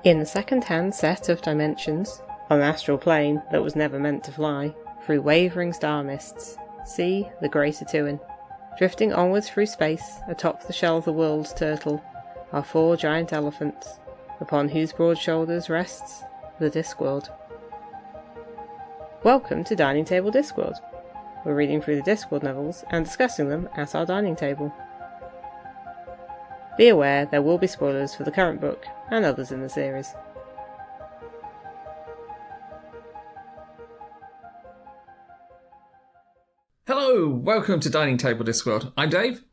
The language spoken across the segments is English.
In a second-hand set of dimensions, on an astral plane that was never meant to fly, through wavering star mists, see the Grey Tuin. Drifting onwards through space, atop the shell of the world's turtle, are 4 giant elephants, upon whose broad shoulders rests the Discworld. Welcome to Dining Table Discworld. We're reading through the Discworld novels and discussing them at our dining table. Be aware there will be spoilers for the current book and others in the series. Hello, welcome to Dining Table Discworld. I'm Dave.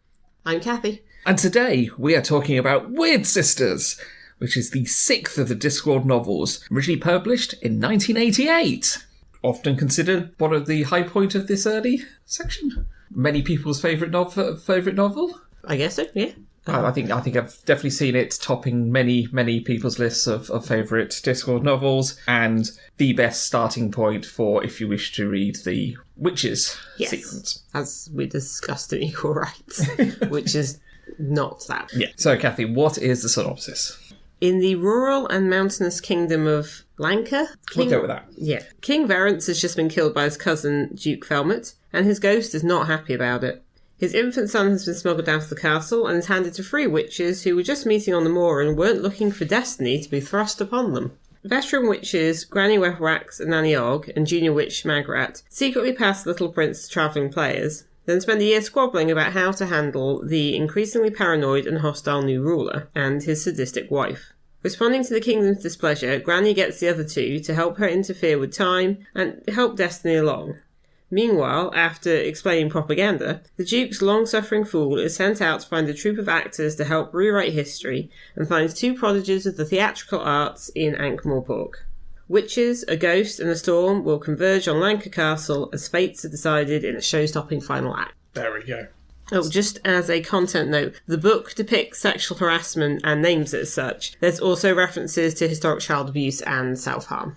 I'm Cathy. And today we are talking about Wyrd Sisters, which is the 6th of the Discworld novels, originally published in 1988. Often considered one of the high point of this early section. Many people's favourite novel. I guess so, yeah. I think I've definitely seen it topping many people's lists of favourite Discworld novels, and the best starting point for if you wish to read the Witches sequence. As we discussed in Equal Rights, which is not that. Yeah. So, Cathy, what is the synopsis? In the rural and mountainous kingdom of Lanka, We'll go with that. Yeah. King Verence has just been killed by his cousin, Duke Felmet, and his ghost is not happy about it. His infant son has been smuggled down to the castle and is handed to 3 witches who were just meeting on the moor and weren't looking for destiny to be thrust upon them. Veteran witches Granny Wethwax and Nanny Og and junior witch Magrat secretly pass the little prince to travelling players, then spend a year squabbling about how to handle the increasingly paranoid and hostile new ruler and his sadistic wife. Responding to the kingdom's displeasure, Granny gets the other 2 to help her interfere with time and help destiny along. Meanwhile, after explaining propaganda, the Duke's long-suffering fool is sent out to find a troupe of actors to help rewrite history and finds 2 prodigies of the theatrical arts in Ankh-Morpork. Witches, a ghost and a storm will converge on Lanka Castle as fates are decided in a show-stopping final act. There we go. Oh, just as a content note, the book depicts sexual harassment and names it as such. There's also references to historic child abuse and self-harm.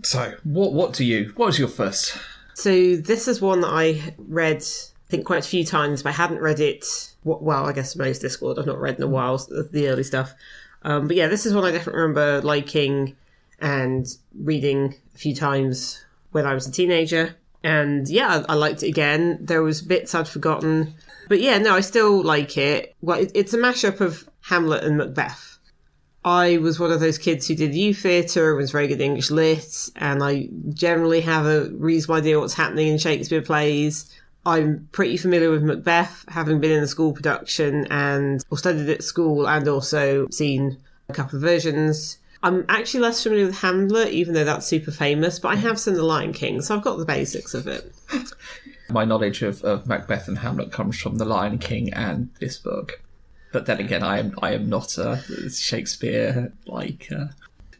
So, what was your first? So this is one that I read, I think, quite a few times, but I hadn't read it, well, I guess most Discworld I've not read in a while, the early stuff. But yeah, this is one I definitely remember liking and reading a few times when I was a teenager. And yeah, I liked it again. There was bits I'd forgotten. But yeah, no, I still like it. Well, it's a mashup of Hamlet and Macbeth. I was one of those kids who did youth theatre and was very good at English lit, and I generally have a reasonable idea what's happening in Shakespeare plays. I'm pretty familiar with Macbeth, having been in a school production or studied it at school and also seen a couple of versions. I'm actually less familiar with Hamlet, even though that's super famous, but I have seen The Lion King, so I've got the basics of it. My knowledge of Macbeth and Hamlet comes from The Lion King and this book. But then again, I am not a Shakespeare No,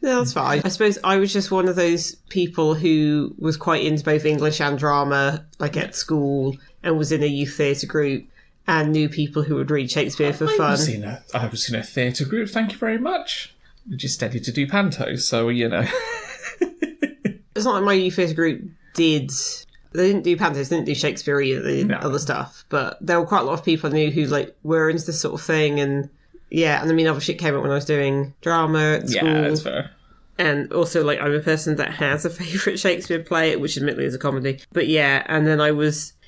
that's fine. I suppose I was just one of those people who was quite into both English and drama, like at school, and was in a youth theatre group, and knew people who would read Shakespeare for fun. I was in a theatre group, thank you very much. We just studied to do panto, so, you know. It's not like my youth theatre group did... They didn't do pantos, they didn't do Shakespeare either, they did other stuff. But there were quite a lot of people I knew who were into this sort of thing, and yeah, and I mean, other shit came up when I was doing drama at school. Yeah, that's fair. And also, I'm a person that has a favourite Shakespeare play, which admittedly is a comedy. But yeah, and then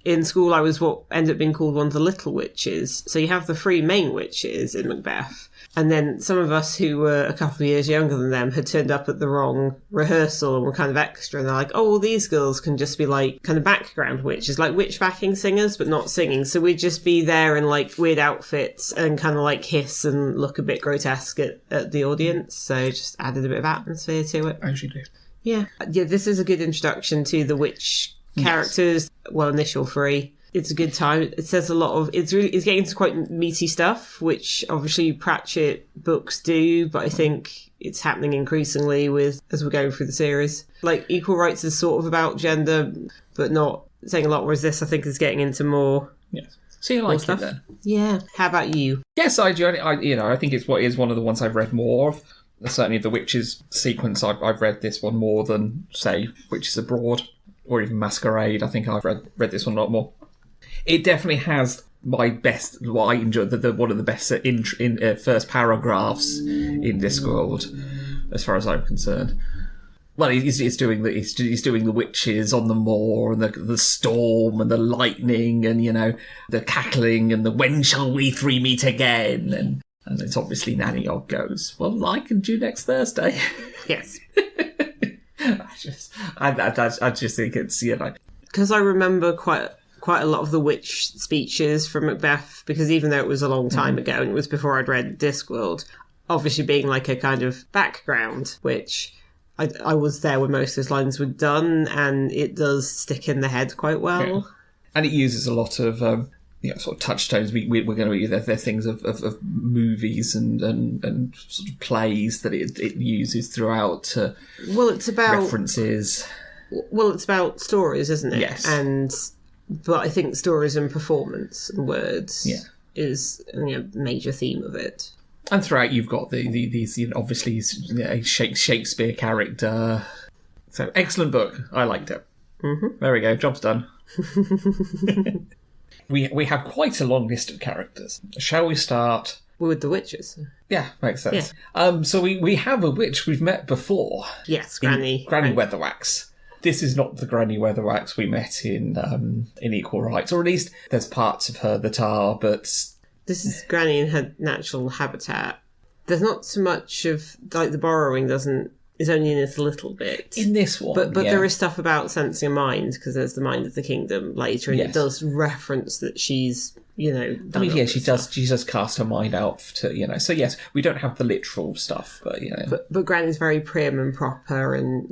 in school, I was what ended up being called one of the little witches. So you have the 3 main witches in Macbeth. And then some of us who were a couple of years younger than them had turned up at the wrong rehearsal and were kind of extra. And they're like, oh, well, these girls can just be kind of background witches, like witch backing singers, but not singing. So we'd just be there in weird outfits and kind of hiss and look a bit grotesque at the audience. So just added a bit of atmosphere to it. As you do. Yeah. Yeah, this is a good introduction to the witch characters. Yes. Well, initial 3. It's a good time. It says a lot of... It's getting into quite meaty stuff, which obviously Pratchett books do, but I think it's happening increasingly as we're going through the series. Equal Rights is sort of about gender, but not saying a lot, whereas this, I think, is getting into more... Yes. So you like it then? Yeah. How about you? Yes, I do. I think it's one of the ones I've read more of. Certainly the Witches sequence, I've read this one more than, say, Witches Abroad or even Masquerade. I think I've read this one a lot more. It definitely has my best, what I enjoyed, one of the best in first paragraphs in Discworld, as far as I'm concerned. Well, he's doing the witches on the moor, and the storm, and the lightning, and the cackling, and the when shall we three meet again, and it's obviously Nanny Og goes, well, I can do next Thursday. Yes. I just think it's because I remember quite a lot of the witch speeches from Macbeth, because even though it was a long time ago and it was before I'd read Discworld, obviously being like a kind of background, which I was there when most of those lines were done, and it does stick in the head quite well. Yeah. And it uses a lot of sort of touchstones. We're going to they're things of movies and sort of plays that it uses throughout. Well, it's about references. Well, it's about stories, isn't it? Yes. But I think stories and performance and words is a major theme of it. And throughout, you've got these obviously a Shakespeare character. So excellent book. I liked it. Mm-hmm. There we go. Job's done. We have quite a long list of characters. Shall we start with the witches? Yeah, makes sense. Yeah. So we have a witch we've met before. Yes, Granny Weatherwax. This is not the Granny Weatherwax we met in Equal Rights, or at least there's parts of her that are, but this is Granny in her natural habitat. There's not so much of, like, the borrowing is only in it a little bit. In this one, but there is stuff about sensing a mind, because there's the mind of the kingdom later, and it does reference that she's, she does cast her mind out to, so yes, we don't have the literal stuff, but, But Granny's very prim and proper, and,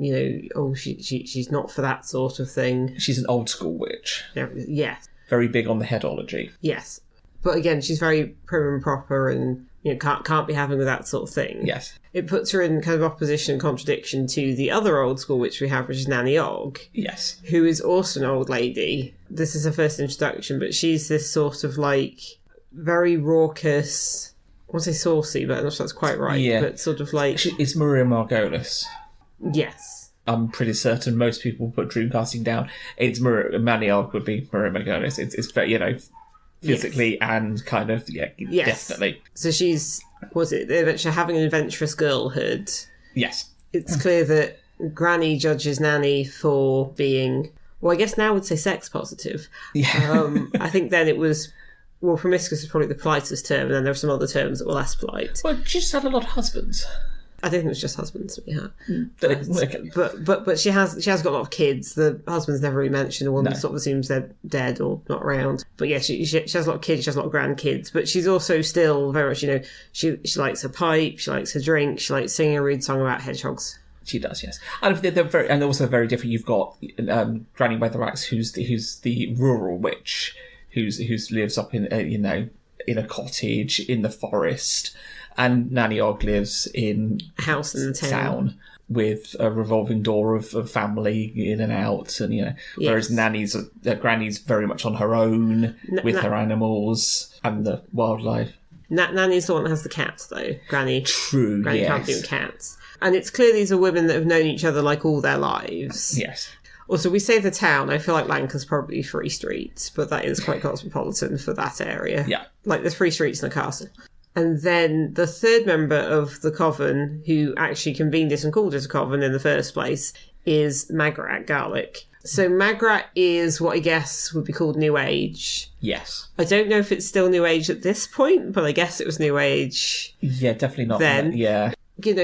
she's not for that sort of thing. She's an old school witch. Yes. Very big on the headology. Yes. But again, she's very prim and proper, and can't be having with that sort of thing. Yes. It puts her in kind of opposition and contradiction to the other old school witch we have, which is Nanny Og. Yes. Who is also an old lady. This is her first introduction, but she's this sort of like very raucous, I want to say saucy, but I'm not sure that's quite right. Yeah. But sort of like... It's Maria Margolis. Yes. I'm pretty certain most people put Dreamcasting down. It's Nanny Og would be Maria Margolis. It's very, physically and kind of, definitely. So she's, having an adventurous girlhood. Yes. It's clear that Granny judges Nanny for being, well, I guess now I would say sex positive. Yeah. I think then it was, well, promiscuous is probably the politest term, and then there are some other terms that were less polite. Well, she just had a lot of husbands. I don't think it was just husbands. Yeah, okay. but she has got a lot of kids. The husband's never really mentioned. The one sort of assumes they're dead or not around. But yeah, she has a lot of kids. She has a lot of grandkids. But she's also still very much, she likes her pipe. She likes her drink. She likes singing a rude song about hedgehogs. She does, yes. And they're also very different. You've got Granny Weatherwax, who's the rural witch, who lives up in in a cottage in the forest. And Nanny Og lives in a house in the town with a revolving door of family in and out, and whereas Granny's very much on her own with her animals and the wildlife. Nanny's the one that has the cats, though. Granny can't do cats, and it's clear these are women that have known each other like all their lives. Yes. Also, we say the town. I feel like Lancaster's probably 3 streets, but that is quite cosmopolitan for that area. Yeah, like there's 3 streets in a castle. And then the third member of the coven, who actually convened it and called it a coven in the first place, is Magrat Garlic. So Magrat is what I guess would be called New Age. Yes. I don't know if it's still New Age at this point, but I guess it was New Age. Yeah, definitely not then. Yeah.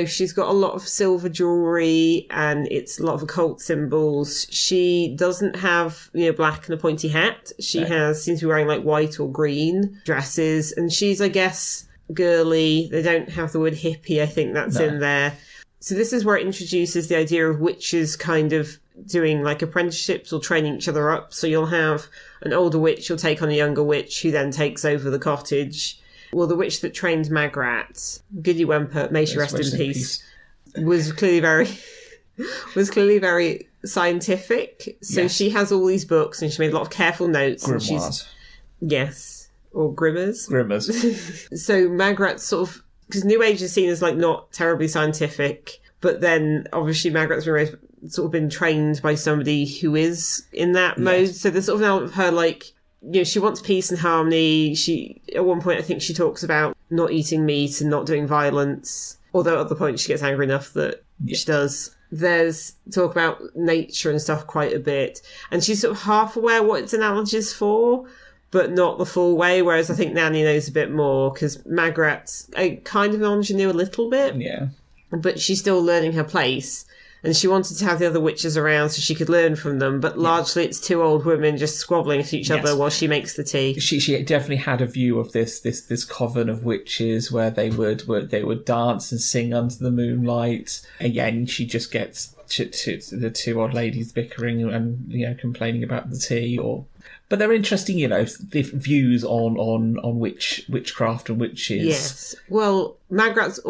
She's got a lot of silver jewellery, and it's a lot of occult symbols. She doesn't have, black and a pointy hat. She seems to be wearing like white or green dresses, and she's, I guess, girly. They don't have the word hippie. I think that's in there. So this is where it introduces the idea of witches kind of doing like apprenticeships or training each other up. So you'll have an older witch who'll take on a younger witch who then takes over the cottage. Well, the witch that trained Magrat, Goody Wemper, may she rest in peace, was clearly very scientific. So she has all these books, and she made a lot of careful notes. Grimoires. Yes. Or Grimmers. So Magrat's sort of, because New Age is seen as like not terribly scientific, but then obviously Magrat's sort of been trained by somebody who is in that mode. So there's sort of now of her like, she wants peace and harmony. She, at one point, I think she talks about not eating meat and not doing violence. Although at the point she gets angry enough that she does. There's talk about nature and stuff quite a bit. And she's sort of half aware what its analogy is for, but not the full way, whereas I think Nanny knows a bit more, because Magrat's kind of an ingenue a little bit. Yeah. But she's still learning her place, and she wanted to have the other witches around so she could learn from them, but largely it's two old women just squabbling at each other while she makes the tea. She definitely had a view of this coven of witches where they would dance and sing under the moonlight. Again, she just gets to the two old ladies bickering and complaining about the tea. But they're interesting, different views on witchcraft and witches. Yes. Well, Magrat's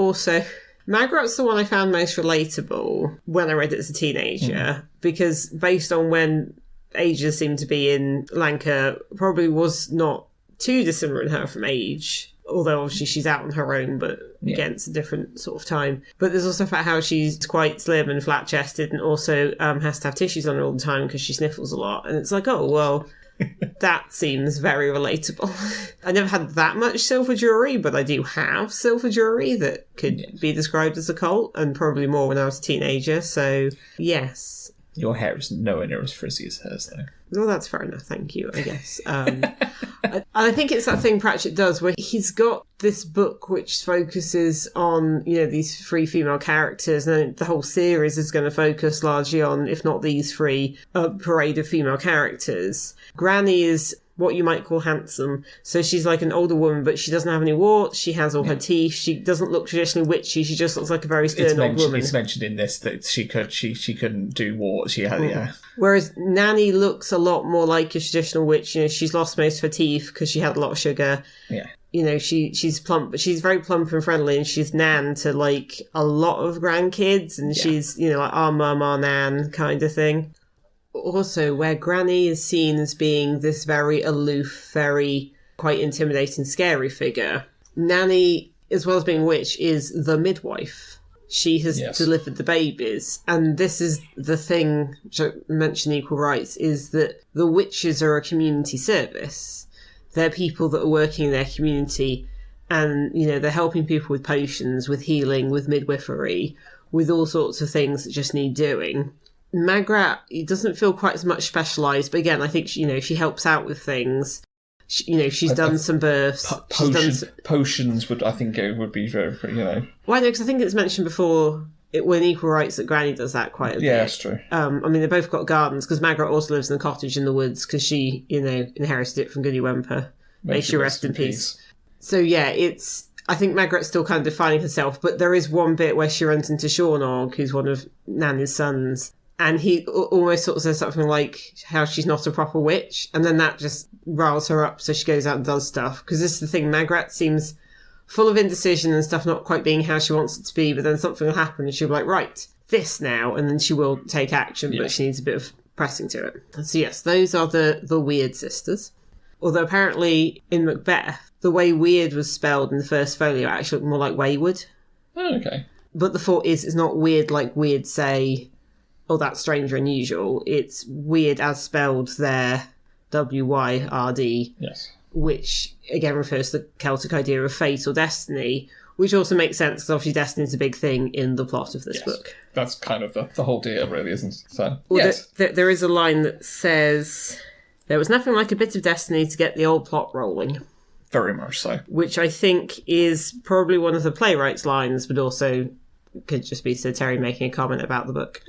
the one I found most relatable when I read it as a teenager, because based on when ages seem to be in Lanka, probably was not too dissimilar in her from age, although obviously she's out on her own, but again, it's a different sort of time. But there's also about how she's quite slim and flat-chested, and also has to have tissues on her all the time because she sniffles a lot. And it's like, oh, well, that seems very relatable. I never had that much silver jewellery, but I do have silver jewellery that could be described as occult, and probably more when I was a teenager, so yes. Your hair is nowhere near as frizzy as hers, though. Well, that's fair enough, thank you, I guess. I think it's that thing Pratchett does where he's got this book which focuses on, these three female characters, and then the whole series is going to focus largely on, if not these three, a parade of female characters. Granny is what you might call handsome. So she's like an older woman, but she doesn't have any warts. She has all her teeth. She doesn't look traditionally witchy. She just looks like a very stern old woman. It's mentioned in this that she couldn't do warts. She had, Whereas Nanny looks a lot more like a traditional witch. She's lost most of her teeth because she had a lot of sugar. Yeah. She's plump, but she's very plump and friendly, and she's Nan to like a lot of grandkids, and she's, like our mum, our Nan kind of thing. Also, where Granny is seen as being this very aloof, very quite intimidating, scary figure, Nanny, as well as being a witch, is the midwife. She has delivered the babies. And this is the thing, which I mentioned equal rights, is that the witches are a community service. They're people that are working in their community, and, they're helping people with potions, with healing, with midwifery, with all sorts of things that just need doing. Magrat, it doesn't feel quite as much specialised, but again, I think, she helps out with things. She's done some births. Potions would, I think, it would be very, Well, I know, because I think it's mentioned before when Equal Rights that Granny does that quite a bit. Yeah, that's true. They both got gardens, because Magrat also lives in a cottage in the woods, because she, inherited it from Goody Wemper. May she rest in peace. So, yeah, I think Magrat's still kind of defining herself, but there is one bit where she runs into Seanog, who's one of Nanny's sons, and he almost sort of says something like how she's not a proper witch, and then that just riles her up, so she goes out and does stuff. Because this is the thing, Magrat seems full of indecision and stuff not quite being how she wants it to be, but then something will happen and she'll be like, right, this now, and then she will take action, but she needs a bit of pressing to it. So yes, those are the Wyrd sisters. Although apparently in Macbeth, the way Wyrd was spelled in the first folio actually looked more like wayward. Oh, okay. But the thought is, it's not weird like weird say, oh, that's strange or unusual. It's weird as spelled there, W-Y-R-D. Yes. Which, again, refers to the Celtic idea of fate or destiny, which also makes sense because obviously destiny is a big thing in the plot of this book. That's kind of the whole deal, really, isn't it? So, well, yes. There is a line that says, there was nothing like a bit of destiny to get the old plot rolling. Very much so. Which I think is probably one of the playwright's lines, but also could just be Sir Terry making a comment about the book.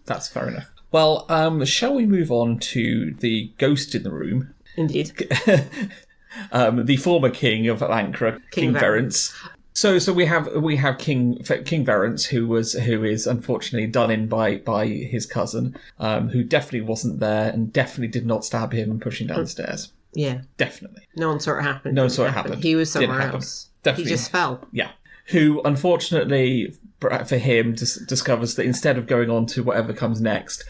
That's fair enough. Well, shall we move on to the ghost in the room? Indeed. The former king of Lancre, King Verence. So we have King Verence, who is unfortunately done in by his cousin, who definitely wasn't there and definitely did not stab him and push him down the stairs. Yeah, definitely. No one saw it happen. No one saw it happen. He was somewhere else. Definitely. He just fell. Yeah. Who, unfortunately for him, discovers that instead of going on to whatever comes next,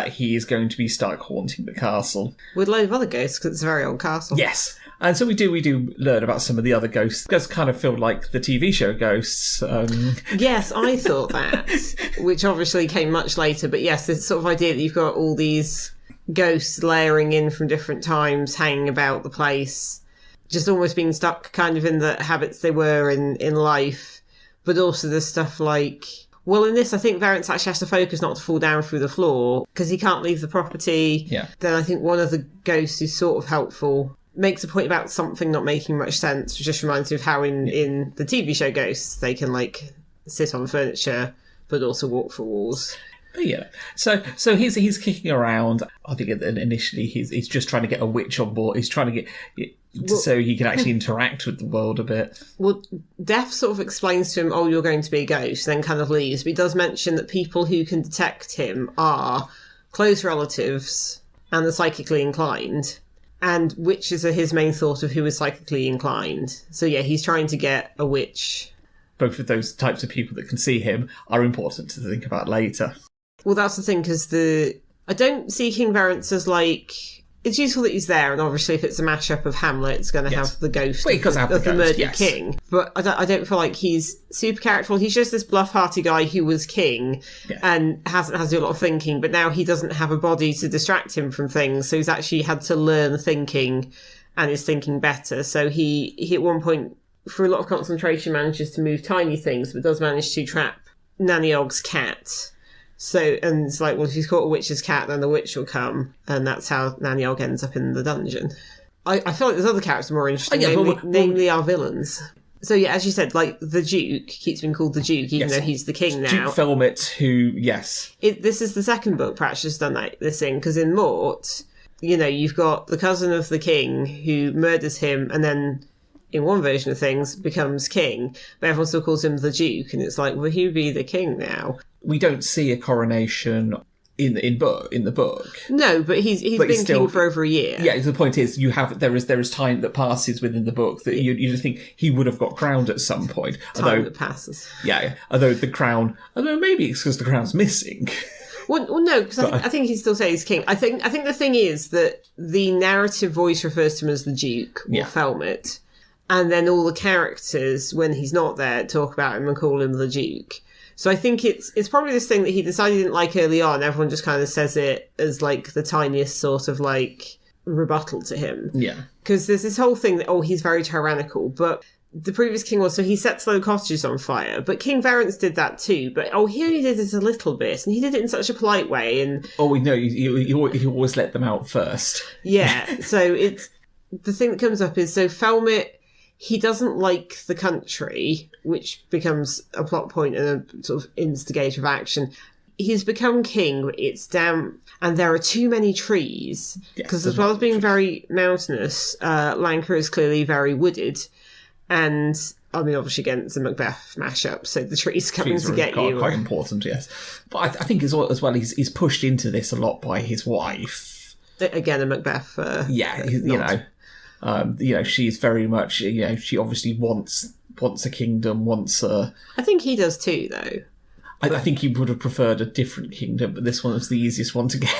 he is going to be stuck haunting the castle with a load of other ghosts, because it's a very old castle. Yes. And so we do learn about some of the other ghosts. It does kind of feel like the TV show Ghosts. Yes, I thought that, which obviously came much later. But yes, this sort of idea that you've got all these ghosts layering in from different times, hanging about the place, just almost being stuck kind of in the habits they were in life, But also there's stuff like... Well, in this, I think Variance actually has to focus not to fall down through the floor, because he can't leave the property. Yeah. Then I think one of the ghosts who's sort of helpful makes a point about something not making much sense, which just reminds me of how in the TV show Ghosts, they can, like, sit on furniture, but also walk through walls. But yeah, so he's kicking around. I think initially he's just trying to get a witch on board. He's trying to get so he can actually interact with the world a bit. Well, Death sort of explains to him, "Oh, you're going to be a ghost," then kind of leaves. But he does mention that people who can detect him are close relatives and the psychically inclined. And witches are his main thought of who is psychically inclined. So yeah, he's trying to get a witch. Both of those types of people that can see him are important to think about later. Well, that's the thing, because I don't see King Variance as, like... It's useful that he's there, and obviously if it's a mashup of Hamlet, it's going to have the ghost of the murdered king. But I don't feel like he's super characterful. He's just this bluff-hearty guy who was king and hasn't had to do a lot of thinking, but now he doesn't have a body to distract him from things, so he's actually had to learn thinking and is thinking better. So he at one point, through a lot of concentration, manages to move tiny things, but does manage to trap Nanny Ogg's cat. So, and it's like, well, if he's caught a witch's cat, then the witch will come, and that's how Nanny Ogg ends up in the dungeon. I feel like there's other characters more interesting, namely our villains. So yeah, as you said, like, the Duke keeps being called the Duke, even though he's the king now. Duke Felmet, who, this is the second book Pratchett has done this in, because in Mort, you've got the cousin of the king who murders him, and then... in one version of things, becomes king, but everyone still calls him the Duke, and it's like, will he be the king now? We don't see a coronation in the book. No, but he's been king for over a year. Yeah, the point is, there is time that passes within the book that you just think he would have got crowned at some point. Time that passes. Yeah, although the crown, maybe it's because the crown's missing. Well, no, because I think he still says he's king. I think the thing is that the narrative voice refers to him as the Duke or Felmet. And then all the characters, when he's not there, talk about him and call him the Duke. So I think it's probably this thing that he decided he didn't like early on. Everyone just kind of says it as, like, the tiniest sort of, like, rebuttal to him. Yeah. Because there's this whole thing that, he's very tyrannical. But the previous king so he sets low cottages on fire. But King Variance did that too. But, he only did it a little bit. And he did it in such a polite way. And we know you always let them out first. Yeah. So it's... The thing that comes up is, so Felmet... He doesn't like the country, which becomes a plot point and a sort of instigator of action. He's become king, but it's damp, and there are too many trees. Because as well as being very mountainous, Lancre is clearly very wooded. And, obviously, again, it's a Macbeth mashup, so the trees coming to get you. Quite important, yes. But I think as well, he's pushed into this a lot by his wife. Again, a Macbeth. She's very much, she obviously wants a kingdom, wants a... I think he does too, though. I think he would have preferred a different kingdom, but this one was the easiest one to get.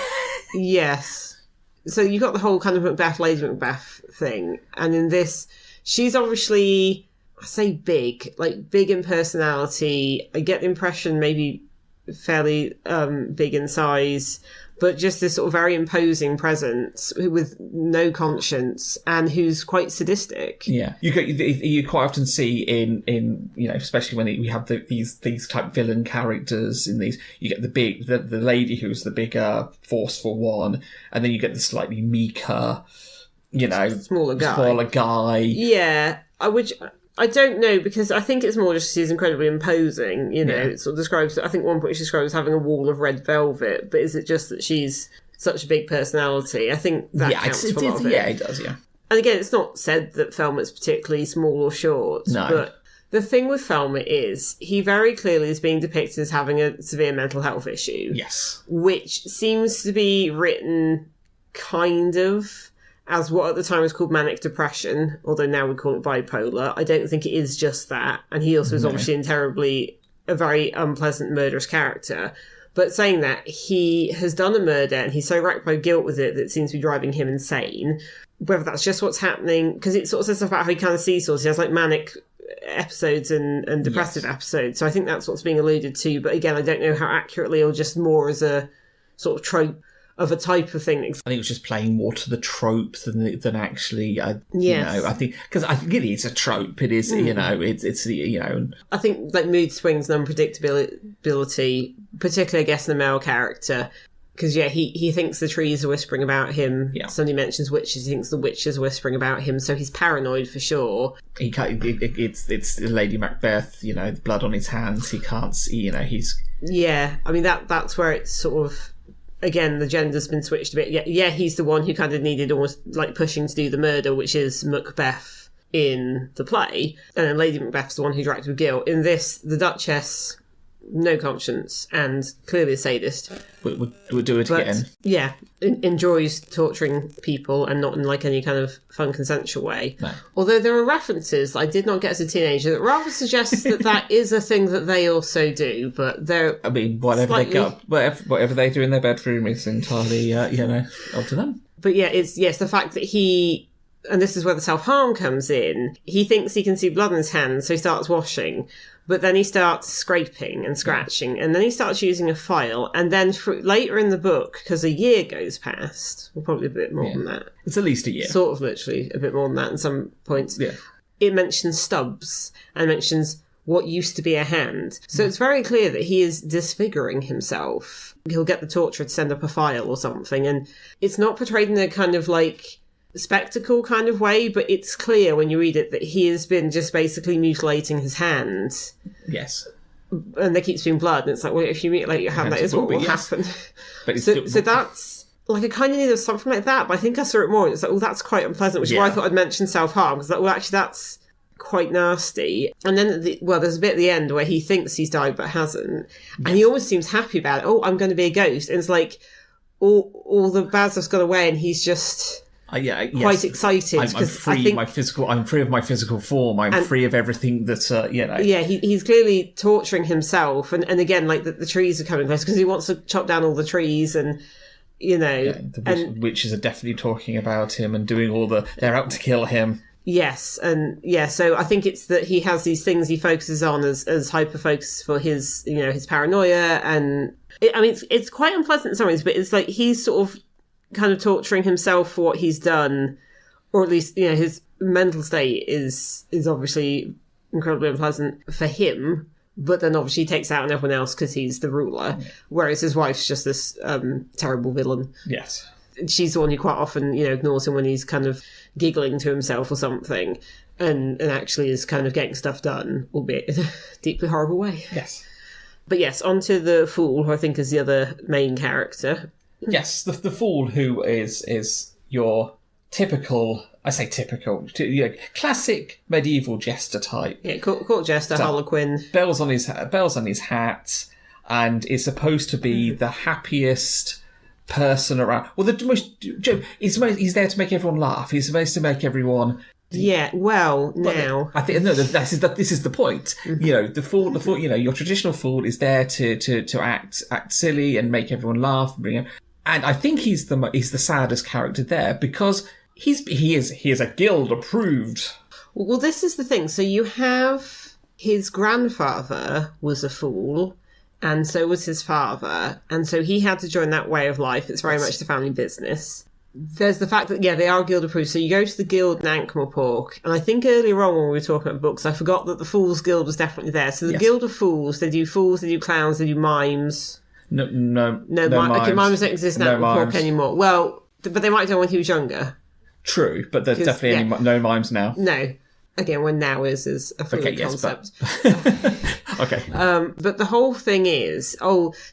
Yes. So you got the whole kind of Macbeth, Lady Macbeth thing, and in this, she's obviously, I say big in personality. I get the impression maybe fairly big in size, but just this sort of very imposing presence with no conscience and who's quite sadistic. Yeah, you quite often see in especially when we have these type villain characters in these, you get the lady who's the bigger forceful one, and then you get the slightly meeker, smaller guy. Yeah, I don't know, because I think it's more just she's incredibly imposing, It sort of describes, I think one point she describes having a wall of red velvet, but is it just that she's such a big personality? I think that counts for a lot of it. Yeah, it does, yeah. And again, it's not said that Felmet's particularly small or short, but the thing with Felmet is he very clearly is being depicted as having a severe mental health issue. Yes. Which seems to be written kind of as what at the time was called manic depression, although now we call it bipolar. I don't think it is just that. And he also is obviously a very unpleasant, murderous character. But saying that, he has done a murder and he's so racked by guilt with it that it seems to be driving him insane. Whether that's just what's happening, because it sort of says stuff about how he kind of seesaws. He has like manic episodes and depressive episodes. So I think that's what's being alluded to. But again, I don't know how accurately or just more as a sort of trope. of a type of thing. I think it was just playing more to the trope than actually, Yes. you know, I think, because I think it is a trope. It is, you know, it's you know. I think like mood swings and unpredictability, particularly I guess in the male character, because he thinks the trees are whispering about him. Yeah. Somebody mentions witches, he thinks the witches are whispering about him, so he's paranoid for sure. He can't, it's Lady Macbeth, you know, blood on his hands. He can't see, you know, he's. Yeah, I mean that's where it's sort of, again, the gender's been switched a bit. Yeah, he's the one who kind of needed almost like pushing to do the murder, which is Macbeth in the play, and then Lady Macbeth's the one who directed with guilt. In this, the Duchess, no conscience and clearly a sadist. Would do it again. Yeah, enjoys torturing people and not in like any kind of fun consensual way. No. Although there are references I did not get as a teenager that rather suggests that is a thing that they also do, but they're. I mean, whatever they do in their bedroom is entirely, you know, up to them. But yeah, it's the fact that he, and this is where the self-harm comes in, he thinks he can see blood in his hands, so he starts washing, but then he starts scraping and scratching, and then he starts using a file, and then later in the book, because a year goes past, well, probably a bit more than that. It's at least a year. Sort of literally a bit more than that in some points. Yeah. It mentions stubs, and mentions what used to be a hand. So it's very clear that he is disfiguring himself. He'll get the torturer to send up a file or something, and it's not portrayed in a kind of like spectacle kind of way, but it's clear when you read it that he has been just basically mutilating his hand. Yes. And there keeps being blood, and it's like, well, if you mutilate your hand, that is what will happen. But so that's, like, I kind of needed something like that, but I think I saw it more, and it's like, oh, that's quite unpleasant, which is why I thought I'd mention self-harm, because, like, well, actually, that's quite nasty. And then, there's a bit at the end where he thinks he's died but hasn't, and he almost seems happy about it. Oh, I'm going to be a ghost. And it's like, all the bad stuff's gone away, and he's just... quite excited. I'm free. I'm free of my physical form. I'm free of everything that you know. Yeah, he's clearly torturing himself, and again, like the trees are coming close because he wants to chop down all the trees, and you know, witches are definitely talking about him and doing all they're out to kill him. Yes, and so I think it's that he has these things he focuses on as hyper focus for his, you know, his paranoia, and it's quite unpleasant in some ways, but it's like he's sort of kind of torturing himself for what he's done, or at least, you know, his mental state is obviously incredibly unpleasant for him, but then obviously he takes out on everyone else because he's the ruler, whereas his wife's just this terrible villain. Yes. She's the one who quite often, you know, ignores him when he's kind of giggling to himself or something, and actually is kind of getting stuff done, albeit in a deeply horrible way. Yes. But yes, on to the Fool, who I think is the other main character. Yes, the Fool, who is your typical, I say typical, classic medieval jester type. Yeah, court jester, harlequin. Bells on his hat, and is supposed to be the happiest person around. Well, the most he's there to make everyone laugh. He's supposed to make everyone. Yeah, well, now I think this is the point. Mm-hmm. You know, the fool. You know, your traditional fool is there to act silly and make everyone laugh and bring him. And I think he's the saddest character there because he is a guild approved. Well, this is the thing. So you have his grandfather was a fool, and so was his father, and so he had to join that way of life. It's very much the family business. There's the fact that, they are guild approved. So you go to the guild in Ankh-Morpork, and I think earlier on when we were talking about books, I forgot that the Fools Guild was definitely there. So the Guild of Fools, they do clowns, they do mimes. No mimes. Okay, mimes don't exist in Ankh-Morpork anymore. Well, but they might have done when he was younger. True, but there's definitely no mimes now. No. Again, when now is a fluid concept. Okay. But the whole thing is,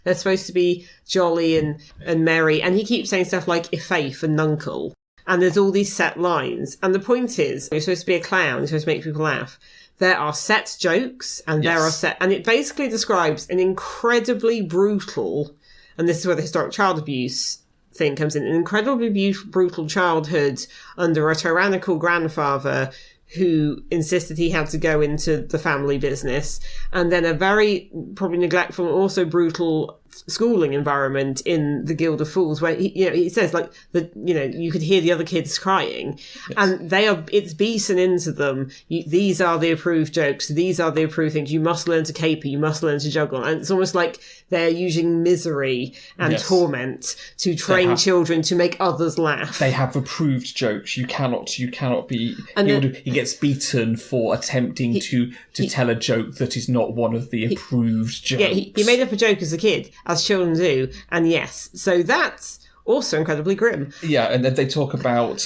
they're supposed to be jolly and merry, and he keeps saying stuff like "ifaith" and "nuncle," and there's all these set lines. And the point is, you're supposed to be a clown, you're supposed to make people laugh. There are set jokes, and and it basically describes an incredibly brutal, and this is where the historic child abuse thing comes in, an incredibly brutal childhood under a tyrannical grandfather who insisted he had to go into the family business, and then a very probably neglectful and also brutal schooling environment in the Guild of Fools, where he says like you could hear the other kids crying, and it's beaten into them. These are the approved jokes. These are the approved things. You must learn to caper. You must learn to juggle. And it's almost like they're using misery and torment to train children to make others laugh. They have approved jokes. You cannot be. And he gets beaten for attempting to tell a joke that is not one of the approved jokes. Yeah, he made up a joke as a kid, as children do, and so that's also incredibly grim. Yeah, and then they talk about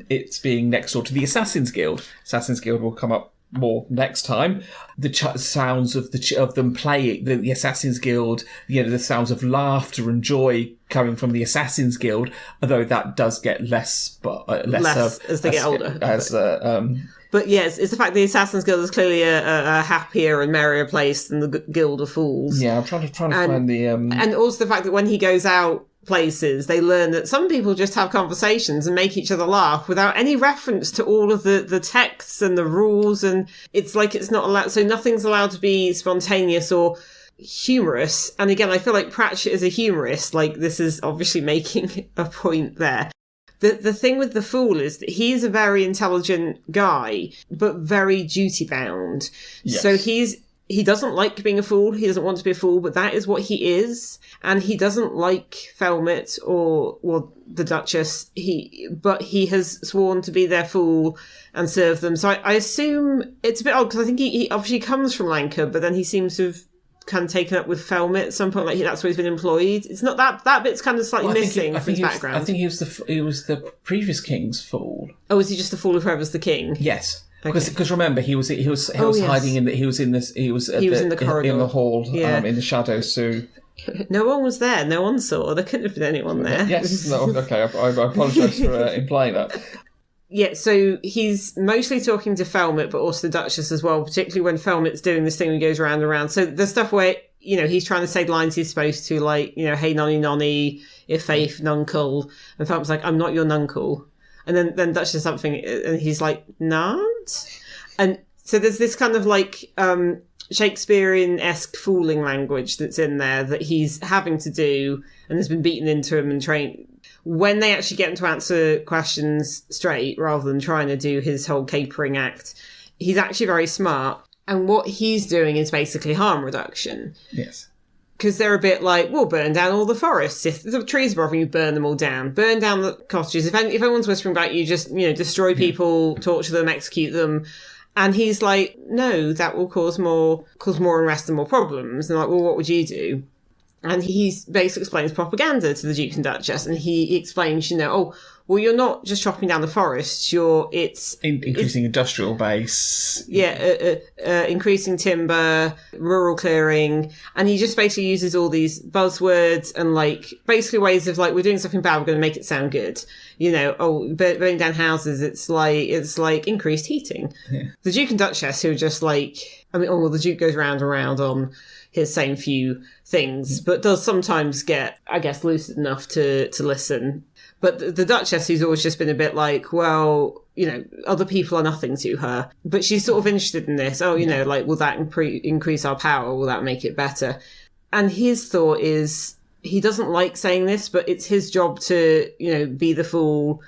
it being next door to the Assassin's Guild. Assassin's Guild will come up more next time. The sounds of them playing the Assassin's Guild, the sounds of laughter and joy coming from the Assassin's Guild, although that does get less as they get older. But yes, it's the fact the Assassin's Guild is clearly a happier and merrier place than the Guild of Fools. Yeah, I'm trying to find the... And also the fact that when he goes out places, they learn that some people just have conversations and make each other laugh without any reference to all of the texts and the rules, and it's like it's not allowed, so nothing's allowed to be spontaneous or humorous. And again, I feel like Pratchett is a humorist, like this is obviously making a point there. The thing with the Fool is that he's a very intelligent guy, but very duty-bound. Yes. So he doesn't like being a fool. He doesn't want to be a fool, but that is what he is. And he doesn't like Felmet or the Duchess. But he has sworn to be their fool and serve them. So I assume it's a bit odd, because I think he obviously comes from Lancre, but then he seems to have kind of taken up with Felmet at some point, like that's where he's been employed. It's not that bit's kind of slightly missing from his background. I think he was the previous king's fool. Oh, is he just the fool of whoever's the king? Yes, because remember he was hiding in he was in the corridor, in the hall, in the shadows. So no one was there. No one saw. There couldn't have been anyone there. Yes. No. Okay. I apologise for implying that. Yeah, so he's mostly talking to Felmet, but also the Duchess as well, particularly when Felmet's doing this thing where he goes round and round. So the stuff where, he's trying to say lines he's supposed to, like, hey, nonny, nonny, if faith, nuncle. And Felmet's like, I'm not your nuncle. And then Duchess says something, and he's like, not? And so there's this kind of, like, Shakespearean-esque fooling language that's in there that he's having to do and has been beaten into him and trained. When they actually get him to answer questions straight, rather than trying to do his whole capering act, he's actually very smart. And what he's doing is basically harm reduction. Yes. Because they're a bit like, we'll burn down all the forests. If the trees are bothering you, burn them all down. Burn down the cottages. If anyone's whispering about you, just, destroy people, torture them, execute them. And he's like, no, that will cause more unrest and more problems. And they're like, well, what would you do? And he basically explains propaganda to the Duke and Duchess, and he explains, you're not just chopping down the forests, it's increasing industrial base. Yeah, increasing timber, rural clearing, and he just basically uses all these buzzwords and like basically ways of like, we're doing something bad, we're going to make it sound good. Burning down houses, it's like increased heating. Yeah. The Duke and Duchess, who are just like, the Duke goes round and round on his same few things, but does sometimes get, I guess, lucid enough to listen. But the Duchess, who's always just been a bit like, well, other people are nothing to her. But she's sort of interested in this. Oh, will that increase our power? Will that make it better? And his thought is, he doesn't like saying this, but it's his job to, be the fool,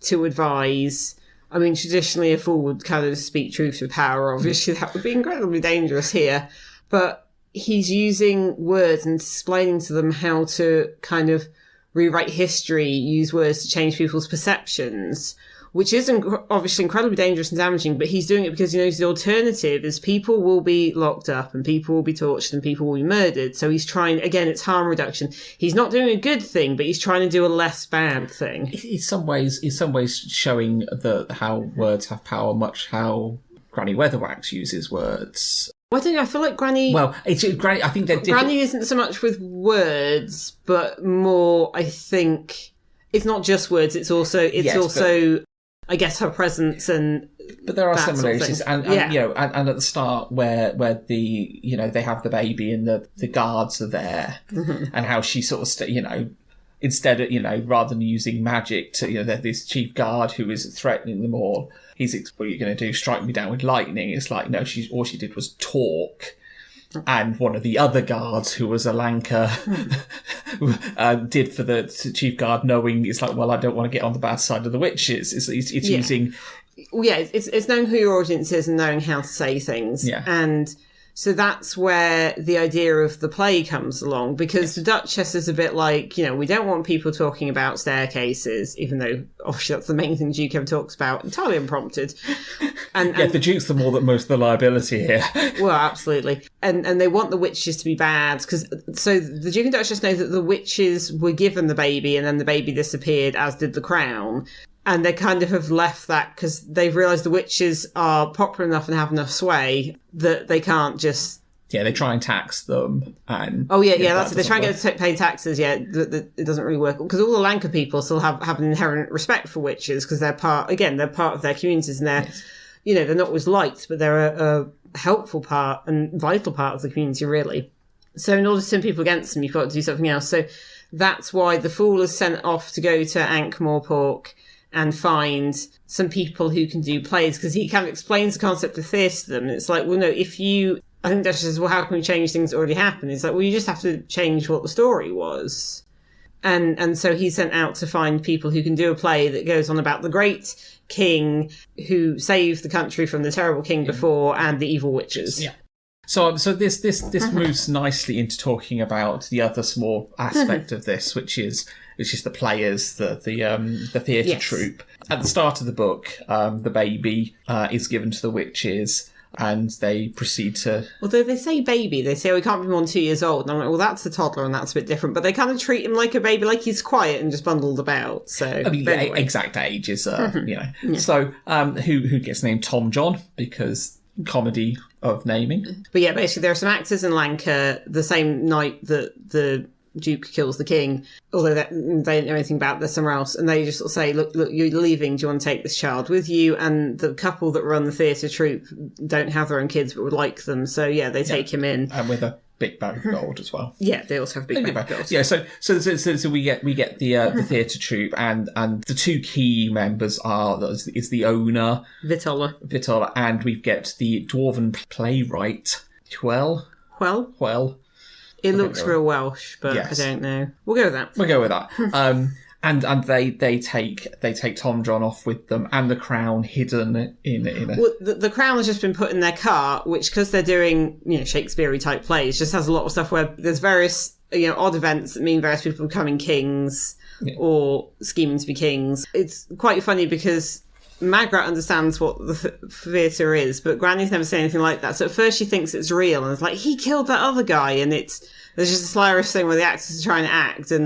to advise. Traditionally, a fool would kind of speak truth to power. Obviously, that would be incredibly dangerous here. But he's using words and explaining to them how to kind of rewrite history, use words to change people's perceptions, which is obviously incredibly dangerous and damaging, but he's doing it because he knows the alternative is people will be locked up and people will be tortured and people will be murdered. So he's trying, again, it's harm reduction. He's not doing a good thing, but he's trying to do a less bad thing. In some ways showing how words have power, much how Granny Weatherwax uses words. I don't know, I feel like Granny... Well, Granny, I think they're different. Granny isn't so much with words, but more, I think... It's not just words, it's also, I guess, her presence and... But there are similarities, sort of and at the start where the, they have the baby and the guards are there, and how she sort of, instead of, rather than using magic to, this chief guard who is threatening them all, he's, what are you going to do, strike me down with lightning? It's like, no, all she did was talk. And one of the other guards, who was a Lanka, did for the chief guard, knowing it's like, well, I don't want to get on the bad side of the witches. It's using... Well, yeah, it's knowing who your audience is and knowing how to say things. Yeah. And so that's where the idea of the play comes along, because the Duchess is a bit like, we don't want people talking about staircases, even though obviously that's the main thing the Duke ever talks about, entirely unprompted. And the Duke's the more that most of the liability here. Well, absolutely. And they want the witches to be bad, so the Duke and Duchess know that the witches were given the baby and then the baby disappeared, as did the crown. And they kind of have left that because they've realised the witches are popular enough and have enough sway that they can't just... Yeah, they try and tax them. And that's it. They try and get to pay taxes, it doesn't really work. Because all the Lanka people still have an inherent respect for witches because they're part of their communities and they're, they're not always liked, but they're a helpful part and vital part of the community, really. So in order to turn people against them, you've got to do something else. So that's why the Fool is sent off to go to Ankh-Morpork and find some people who can do plays, because he kind of explains the concept of theatre to them. And it's like, well, no, I think Duchess says, well, how can we change things that already happened? It's like, well, you just have to change what the story was. And so he's sent out to find people who can do a play that goes on about the great king who saved the country from the terrible king before and the evil witches. Yeah. So this moves nicely into talking about the other small aspect of this, which is the players, the theatre troupe. At the start of the book, the baby is given to the witches, and they proceed to... Although they say baby, they say, he can't be more than 2 years old. And I'm like, well, that's a toddler, and that's a bit different. But they kind of treat him like a baby, like he's quiet and just bundled about. So, anyway. Exact ages, Yeah. So, who gets named Tom John, because comedy of naming. But yeah, basically there are some actors in Lanka the same night that the Duke kills the king, although they don't know anything about this somewhere else, and they just sort of say, look, you're leaving, do you want to take this child with you? And the couple that run the theatre troupe don't have their own kids but would like them, so they take him in. And with a big bag of gold as well. Yeah, they also have a big bag of gold. Yeah, so we get the theatre troupe, and the two key members is the owner Vitola, and we get the dwarven playwright Hwel. It looks real Welsh, but yes. I don't know. We'll go with that. And they take Tom John off with them, and the crown hidden in a... Well, the crown has just been put in their cart, which, because they're doing Shakespeare-y type plays, just has a lot of stuff where there's various odd events that mean various people becoming kings or scheming to be kings. It's quite funny because Magrat understands what the theatre is, but Granny's never seen anything like that. So at first she thinks it's real, and it's like, he killed that other guy, and there's just this hilarious thing where the actors are trying to act, and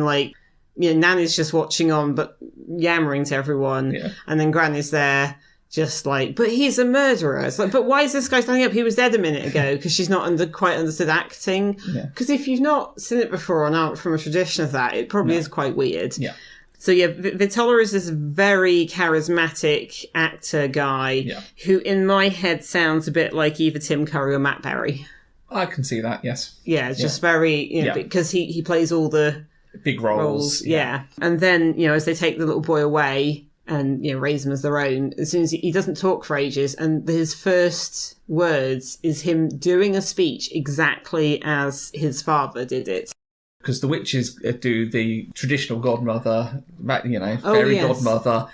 Nanny's just watching on, but yammering to everyone, and then Granny's there, just like, but he's a murderer. It's like, but why is this guy standing up? He was dead a minute ago, because she's not quite understood acting. Because if you've not seen it before and aren't from a tradition of that, it probably is quite weird. Yeah. So Vitola is this very charismatic actor guy who, in my head, sounds a bit like either Tim Curry or Matt Berry. I can see that, yes. Yeah, it's just very, because he plays all the big roles. Yeah. And then, as they take the little boy away and, raise him as their own, as soon as he doesn't talk for ages, and his first words is him doing a speech exactly as his father did it. Because the witches do the traditional godmother, fairy godmother.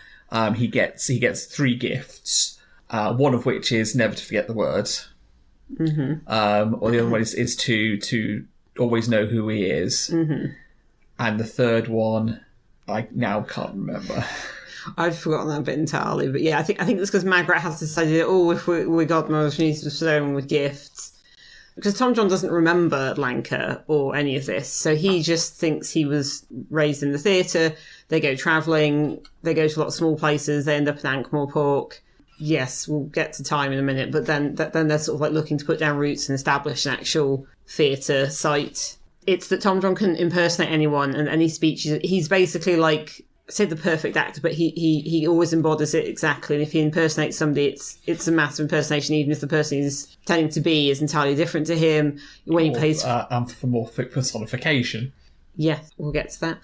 He gets 3 gifts. One of which is never to forget the words. Mm-hmm. Or the other one is to always know who he is. Mm-hmm. And the third one, I now can't remember. I've forgotten that bit entirely. But yeah, I think it's because Magrat has decided, if we're godmothers, we need to bestow him with gifts. Because Tom John doesn't remember Lanka or any of this, so he just thinks he was raised in the theatre. They go travelling, they go to a lot of small places, they end up in Ankh-Morpork. Yes, we'll get to time in a minute, but then they're sort of like looking to put down roots and establish an actual theatre site. It's that Tom John can impersonate anyone, and any speech, he's basically like, say the perfect actor, but he always embodies it exactly. And if he impersonates somebody, it's a massive impersonation, even if the person he's pretending to be is entirely different to him. When he plays anthropomorphic personification. Yeah, we'll get to that.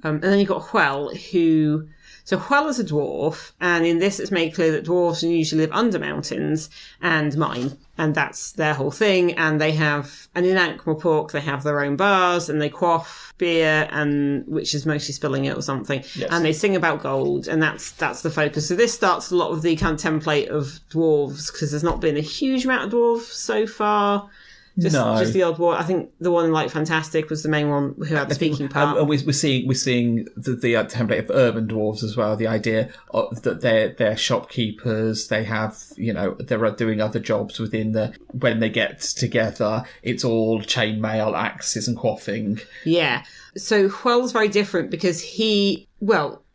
And then you've got Whell, who... So Whell is a dwarf, and in this it's made clear that dwarves usually live under mountains and mine, and that's their whole thing. And they have, and in Ankh-Morpork they have their own bars, and they quaff beer, and which is mostly spilling it or something. Yes. And they sing about gold, and that's the focus. So this starts a lot of the kind of template of dwarves, because there's not been a huge amount of dwarves so far. Just the odd one. I think the one in Like Fantastic was the main one who had the speaking part. And we're seeing the template of urban dwarves as well. The idea that they're shopkeepers. They have, they're doing other jobs within when they get together. It's all chainmail, axes, and quaffing. Yeah. So Whell's very different because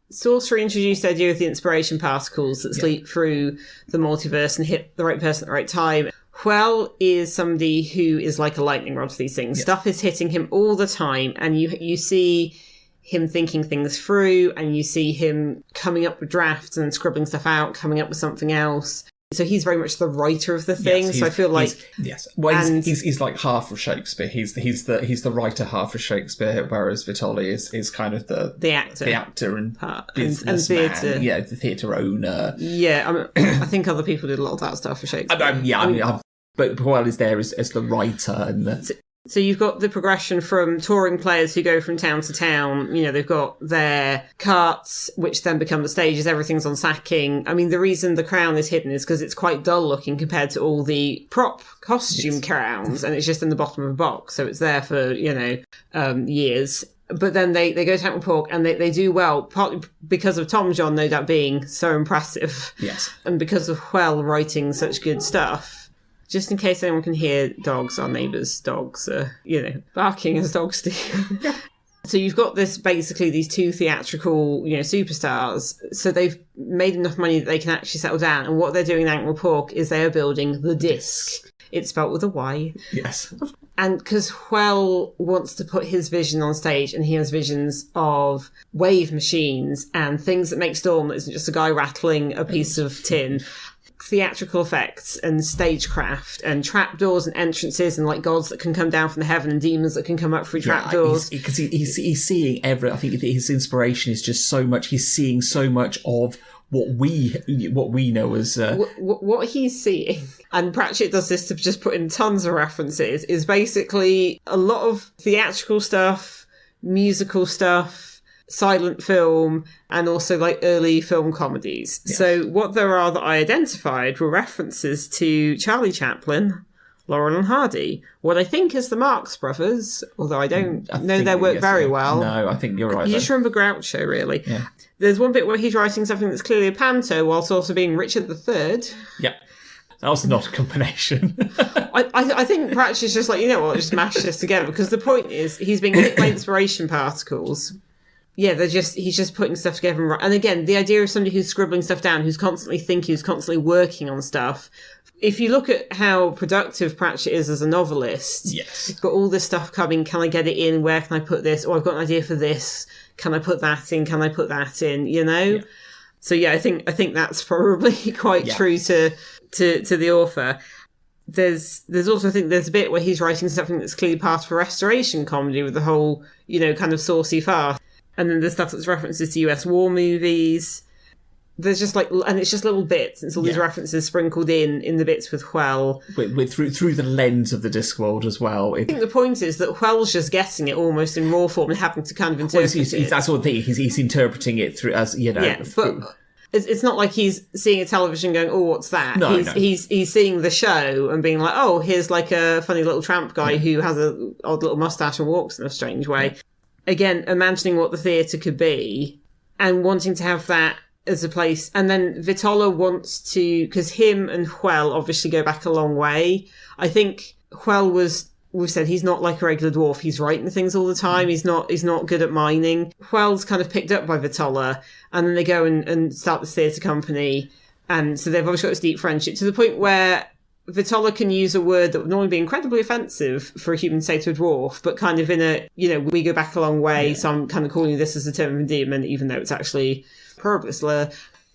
Sorcery introduced the idea of the inspiration particles that sleep through the multiverse and hit the right person at the right time. Whell is somebody who is like a lightning rod to these things. Yes. Stuff is hitting him all the time, and you see him thinking things through, and you see him coming up with drafts and scribbling stuff out, coming up with something else. So he's very much the writer of the thing. Yes, so I feel like he's like half of Shakespeare. He's the writer half of Shakespeare, whereas Vitali is kind of the actor and businessman. And theatre. Yeah, the theatre owner. Yeah, I think other people did a lot of that stuff for Shakespeare. But Whell is there as the writer and So you've got the progression from touring players who go from town to town. They've got their carts, which then become the stages. Everything's on sacking. I mean, the reason the crown is hidden is because it's quite dull looking compared to all the prop costume crowns, and it's just in the bottom of a box. So it's there for, years. But then they go to Ankh-Morpork and they do well, partly because of Tom John, no doubt, being so impressive. Yes. And because of Whell writing such good stuff. Just in case anyone can hear dogs, our neighbours' dogs are, barking as dogs do. So you've got these two theatrical, superstars. So they've made enough money that they can actually settle down. And what they're doing in Ankh-Morpork is they are building the disc. It's spelt with a Y. Yes. And because Whell wants to put his vision on stage, and he has visions of wave machines and things that make storm that isn't just a guy rattling a piece of tin. Theatrical effects and stagecraft and trapdoors and entrances and like gods that can come down from the heaven and demons that can come up through trapdoors. Because he's seeing I think his inspiration is just so much. He's seeing so much of what we know as what he's seeing. And Pratchett does this to just put in tons of references. Is basically a lot of theatrical stuff, musical stuff, silent film, and also like early film comedies. Yes. So what there are that I identified were references to Charlie Chaplin, Laurel and Hardy, what I think is the Marx Brothers, although I don't know their work very well. No, I think you're right. You just remember Groucho, really. Yeah. There's one bit where he's writing something that's clearly a panto whilst also being Richard III. Yep. That was not a combination. I think Pratchett's just like, just mash this together, because the point is he's being hit by inspiration particles. Yeah, he's just putting stuff together. And again, the idea of somebody who's scribbling stuff down, who's constantly thinking, who's constantly working on stuff. If you look at how productive Pratchett is as a novelist, yes, you've got all this stuff coming. Can I get it in? Where can I put this? Or I've got an idea for this. Can I put that in? Can I put that in? Yeah. So yeah, I think that's probably quite true to the author. There's also, I think there's a bit where he's writing something that's clearly part of a restoration comedy with the whole, kind of saucy farce. And then there's stuff that's references to US war movies. There's just and it's just little bits. It's all these references sprinkled in the bits with Whell. With through the lens of the Discworld as well. I think the point is that Whell's just getting it almost in raw form and having to kind of interpret it. That's what he's interpreting it through as, but it's not like he's seeing a television going, oh, what's that? No, he's seeing the show and being like, oh, here's like a funny little tramp guy who has a odd little mustache and walks in a strange way. Again, imagining what the theatre could be and wanting to have that as a place. And then Vitola wants to, because him and Whell obviously go back a long way. I think Whell we've said he's not like a regular dwarf. He's writing things all the time. He's not good at mining. Whell's kind of picked up by Vitola, and then they go and start this theatre company. And so they've obviously got this deep friendship to the point where Vitola can use a word that would normally be incredibly offensive for a human to say to a dwarf, but kind of in a, we go back a long way, so I'm kind of calling this as a term of endearment, even though it's actually probably slur.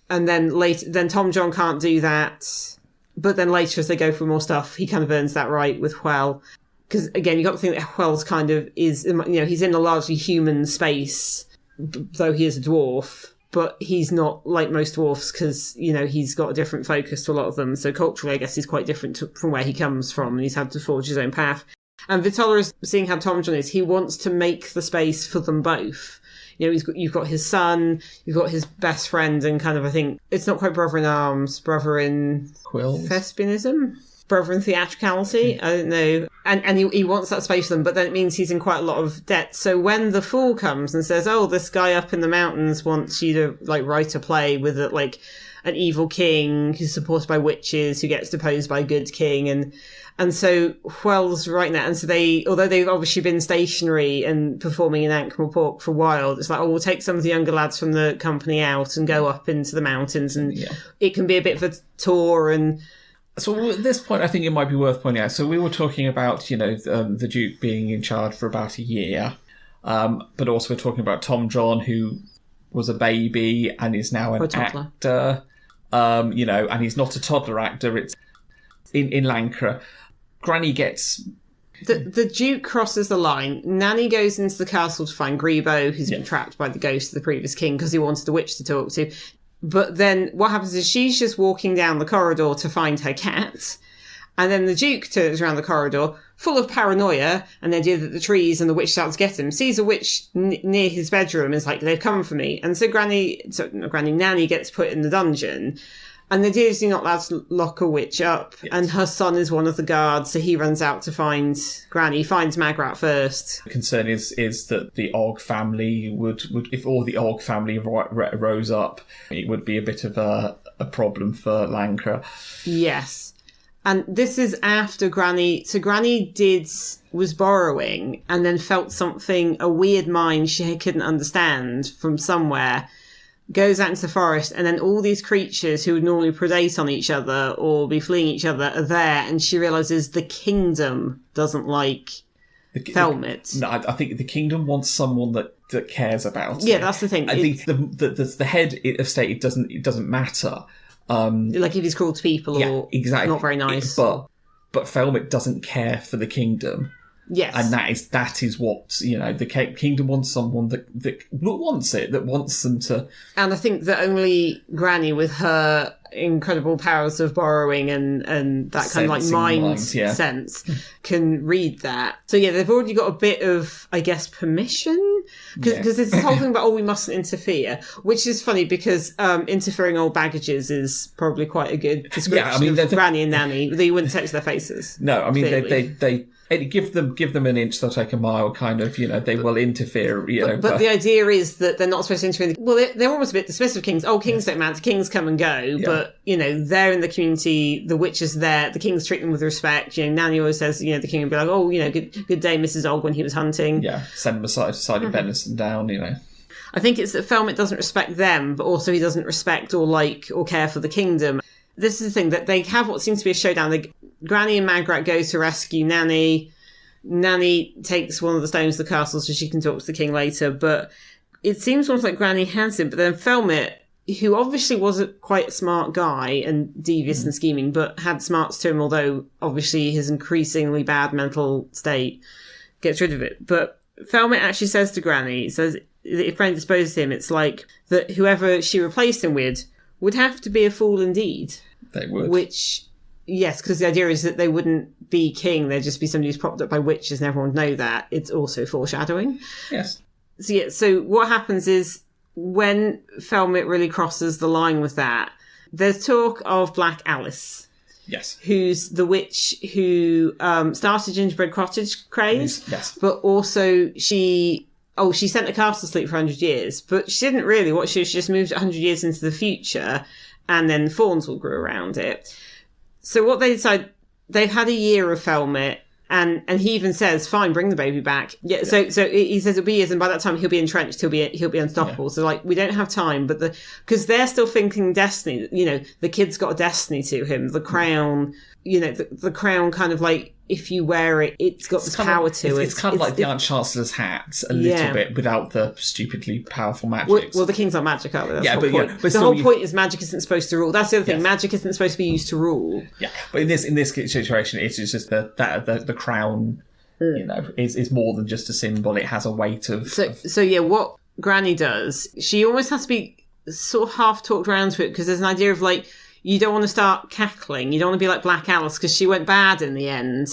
And then Tom John can't do that. But then later, as they go through more stuff, he kind of earns that right with Whell. Because, again, you've got to think that Whell's kind of is, he's in a largely human space. though he is a dwarf. But he's not like most dwarfs because, he's got a different focus to a lot of them. So culturally, I guess he's quite different from where he comes from, and he's had to forge his own path. And Vitola is seeing how Tom John is. He wants to make the space for them both. You've got his son, you've got his best friend, and kind of, I think, it's not quite brother in arms, brother in... Quills? Thespianism? Brother in theatricality? I don't know. And he wants that space for them, but then it means he's in quite a lot of debt. So when the fool comes and says, oh, this guy up in the mountains wants you to, write a play with, an evil king who's supported by witches who gets deposed by a good king, and so Wyrld's writing that, and so although they've obviously been stationary and performing in Ankh-Morpork for a while, it's like, we'll take some of the younger lads from the company out and go up into the mountains, and it can be a bit of a tour. And so at this point, I think it might be worth pointing out, so we were talking about, the Duke being in charge for about a year, but also we're talking about Tom John, who was a baby and is now an actor, and he's not a toddler actor, it's in Lancre. Granny gets... The Duke crosses the line. Nanny goes into the castle to find Grebo, who's been trapped by the ghost of the previous king because he wanted the witch to talk to. But then what happens is she's just walking down the corridor to find her cat. And then the Duke turns around the corridor, full of paranoia and the idea that the trees and the witch out to get him, sees a witch near his bedroom and is like, they've come for me. And so Nanny gets put in the dungeon. And the idea is you're not allowed to lock a witch up. Yes. And her son is one of the guards, so he runs out to find Granny. He finds Magrat first. The concern is that the Og family would if all the Og family rose up, it would be a bit of a problem for Lancre. Yes. And this is after Granny... So Granny was borrowing and then felt something, a weird mind she couldn't understand from somewhere, goes out into the forest, and then all these creatures who would normally predate on each other or be fleeing each other are there, and she realises the kingdom doesn't like Thelmet. No, I think the kingdom wants someone that cares about it. Yeah, that's the thing. I think the head of state, it doesn't matter. Like if he's cruel to people or exactly. Not very nice. But Thelmet doesn't care for the kingdom. Yes. And that is what, the kingdom wants someone that wants it, that wants them to... And I think that only Granny, with her incredible powers of borrowing and that kind of mind sense, can read that. So they've already got a bit of, I guess, permission, because there's this whole thing about, we mustn't interfere, which is funny because interfering old baggages is probably quite a good description of Granny and Nanny. They wouldn't touch their faces. No, I mean, they give them an inch, they'll take a mile, kind of, they will interfere, But the idea is that they're not supposed to interfere. Well, they're almost a bit dismissive of kings. Oh, kings don't matter, kings come and go. Yeah. But, they're in the community, the witch is there, the kings treat them with respect. Nanny always says, the king would be like, oh, good day, Mrs. Og, when he was hunting. Yeah, send him a side of venison down, I think it's that Thelmet doesn't respect them, but also he doesn't respect or like or care for the kingdom. This is the thing, that they have what seems to be a showdown. Granny and Magrat go to rescue Nanny. Nanny takes one of the stones to the castle so she can talk to the king later, but it seems almost like Granny has him. But then Thelmet, who obviously was quite a smart guy and devious and scheming, but had smarts to him, although obviously his increasingly bad mental state gets rid of it. But Thelmet actually says to Granny, says that if Granny disposes of him, it's like that whoever she replaced him with would have to be a fool indeed. They would. Which... Yes, because the idea is that they wouldn't be king. They'd just be somebody who's propped up by witches and everyone would know that. It's also foreshadowing. Yes. So what happens is when Thelmet really crosses the line with that, there's talk of Black Alice. Yes. Who's the witch who started Gingerbread Cottage craze. Yes. But also she sent a castle to sleep for 100 years. But she didn't really. She just moved 100 years into the future and then thorns will grow around it. So what they decide, they've had a year of Thelmet, and he even says, "Fine, bring the baby back." Yeah. So he says it'll be years, and by that time he'll be entrenched. He'll be unstoppable. Yeah. So we don't have time, but because they're still thinking destiny. The kid's got a destiny to him. The crown. The crown kind of if you wear it, it's got this power to it. It's kind of like the Aunt Chancellor's hat, a little bit, without the stupidly powerful magic. Well, the king's not magic, are they? That's the whole point. But the whole point is magic isn't supposed to rule. That's the other thing. Yes. Magic isn't supposed to be used to rule. Yeah, but in this situation, it's just the crown. Is more than just a symbol. It has a weight of. So what Granny does, she almost has to be sort of half talked around to it, because there's an idea of, like, you don't want to start cackling. You don't want to be like Black Alice, because she went bad in the end.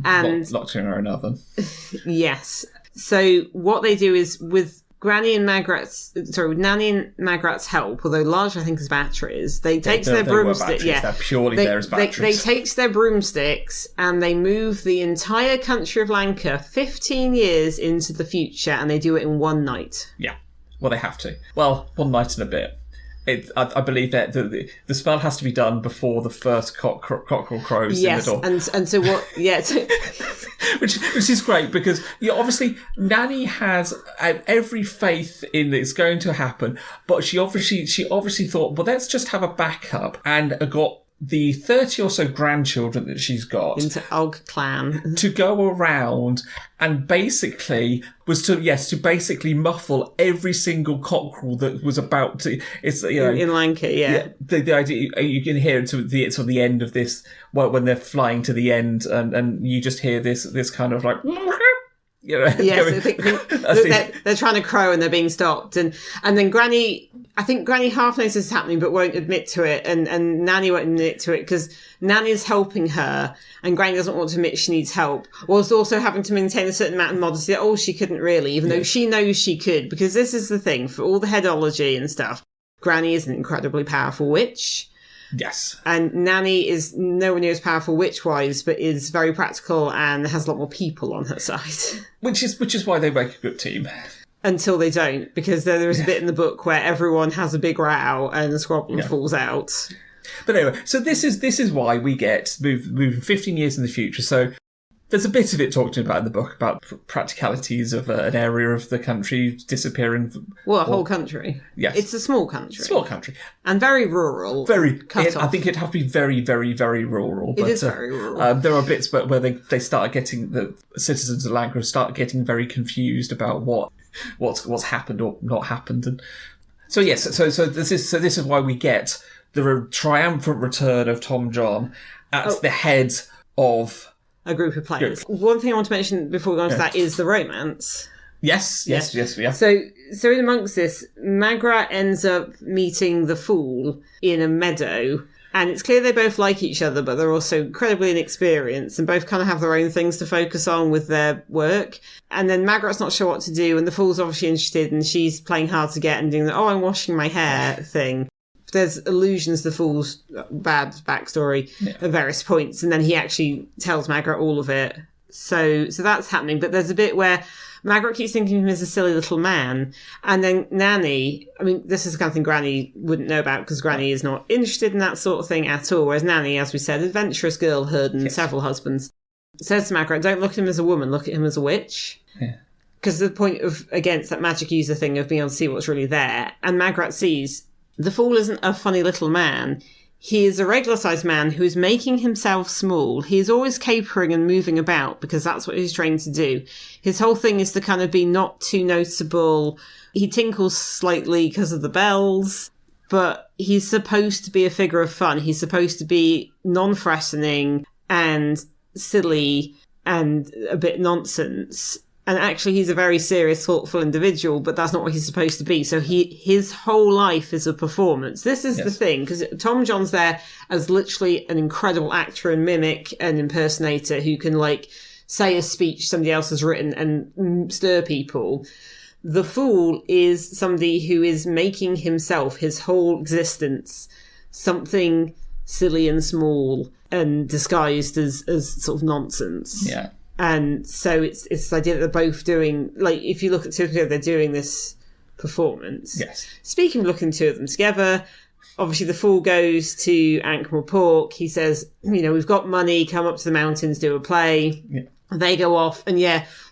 And locked in her own oven. Yes. So what they do is, with Nanny and Magrat's help, although largely I think as batteries, they take their broomsticks. Yeah, they're purely there as batteries. They take their broomsticks and they move the entire country of Lanka 15 years into the future, and they do it in one night. Yeah. Well, they have to. Well, one night and a bit. I believe that the spell has to be done before the first cockerel crows in the door. And so what? Yeah, which is great, because obviously Nanny has every faith in it's going to happen, but she obviously thought, well, let's just have a backup, and got the 30 or so grandchildren that she's got into Og clan to go around and basically basically muffle every single cockerel that was about to. It's in Lanka, yeah. The idea you can hear to the end of this, when they're flying to the end, and you just hear this kind of like. Yes, they're trying to crow and they're being stopped, and then Granny half knows this is happening but won't admit to it, and Nanny won't admit to it because Nanny's helping her and Granny doesn't want to admit she needs help, whilst also having to maintain a certain amount of modesty that she couldn't really, even though she knows she could, because this is the thing, for all the headology and stuff, Granny is an incredibly powerful witch. Yes. And Nanny is nowhere near as powerful witch-wise, but is very practical and has a lot more people on her side. Which is why they make a good team. Until they don't, because there is a bit in the book where everyone has a big row and the squadron falls out. But anyway, so this is why we get moving 15 years in the future. So there's a bit of it talked about in the book about practicalities of an area of the country disappearing. Well, a whole country. Yes. It's a small country. Small country. And very rural. I think it'd have to be very, very, very rural. It is very rural. There are bits where they start getting, the citizens of Lanka start getting very confused about what's happened or not happened. And so yes, so this is why we get the triumphant return of Tom John as the head of a group of players. One thing I want to mention before we go on to that is the romance. Yes, yeah. So in amongst this, Magrat ends up meeting the Fool in a meadow, and it's clear they both like each other, but they're also incredibly inexperienced and both kind of have their own things to focus on with their work. And then Magrat's not sure what to do, and the Fool's obviously interested, and she's playing hard to get and doing the, I'm washing my hair thing. There's allusions to the Fool's bad backstory at various points, and then he actually tells Magrat all of it. So that's happening. But there's a bit where Magrat keeps thinking of him as a silly little man, and then Nanny, this is the kind of thing Granny wouldn't know about, because Granny is not interested in that sort of thing at all, whereas Nanny, as we said, adventurous girlhood and several husbands, says to Magrat, don't look at him as a woman, look at him as a witch. Yeah. Because the point of, against that magic user thing of being able to see what's really there, and Magrat sees the Fool isn't a funny little man. He is a regular-sized man who is making himself small. He is always capering and moving about because that's what he's trained to do. His whole thing is to kind of be not too noticeable. He tinkles slightly because of the bells, but he's supposed to be a figure of fun. He's supposed to be non-threatening and silly and a bit nonsense. And actually, he's a very serious, thoughtful individual, but that's not what he's supposed to be. So his whole life is a performance. This is the thing, because Tom John's there as literally an incredible actor and mimic and impersonator who can, say a speech somebody else has written and stir people. The Fool is somebody who is making himself, his whole existence, something silly and small and disguised as sort of nonsense. Yeah. And so it's this idea that they're both doing, if you look at two together, they're doing this performance. Yes. Speaking of looking two of them together, obviously the Fool goes to Ankh-Morpork. He says, we've got money, come up to the mountains, do a play. Yeah. They go off, and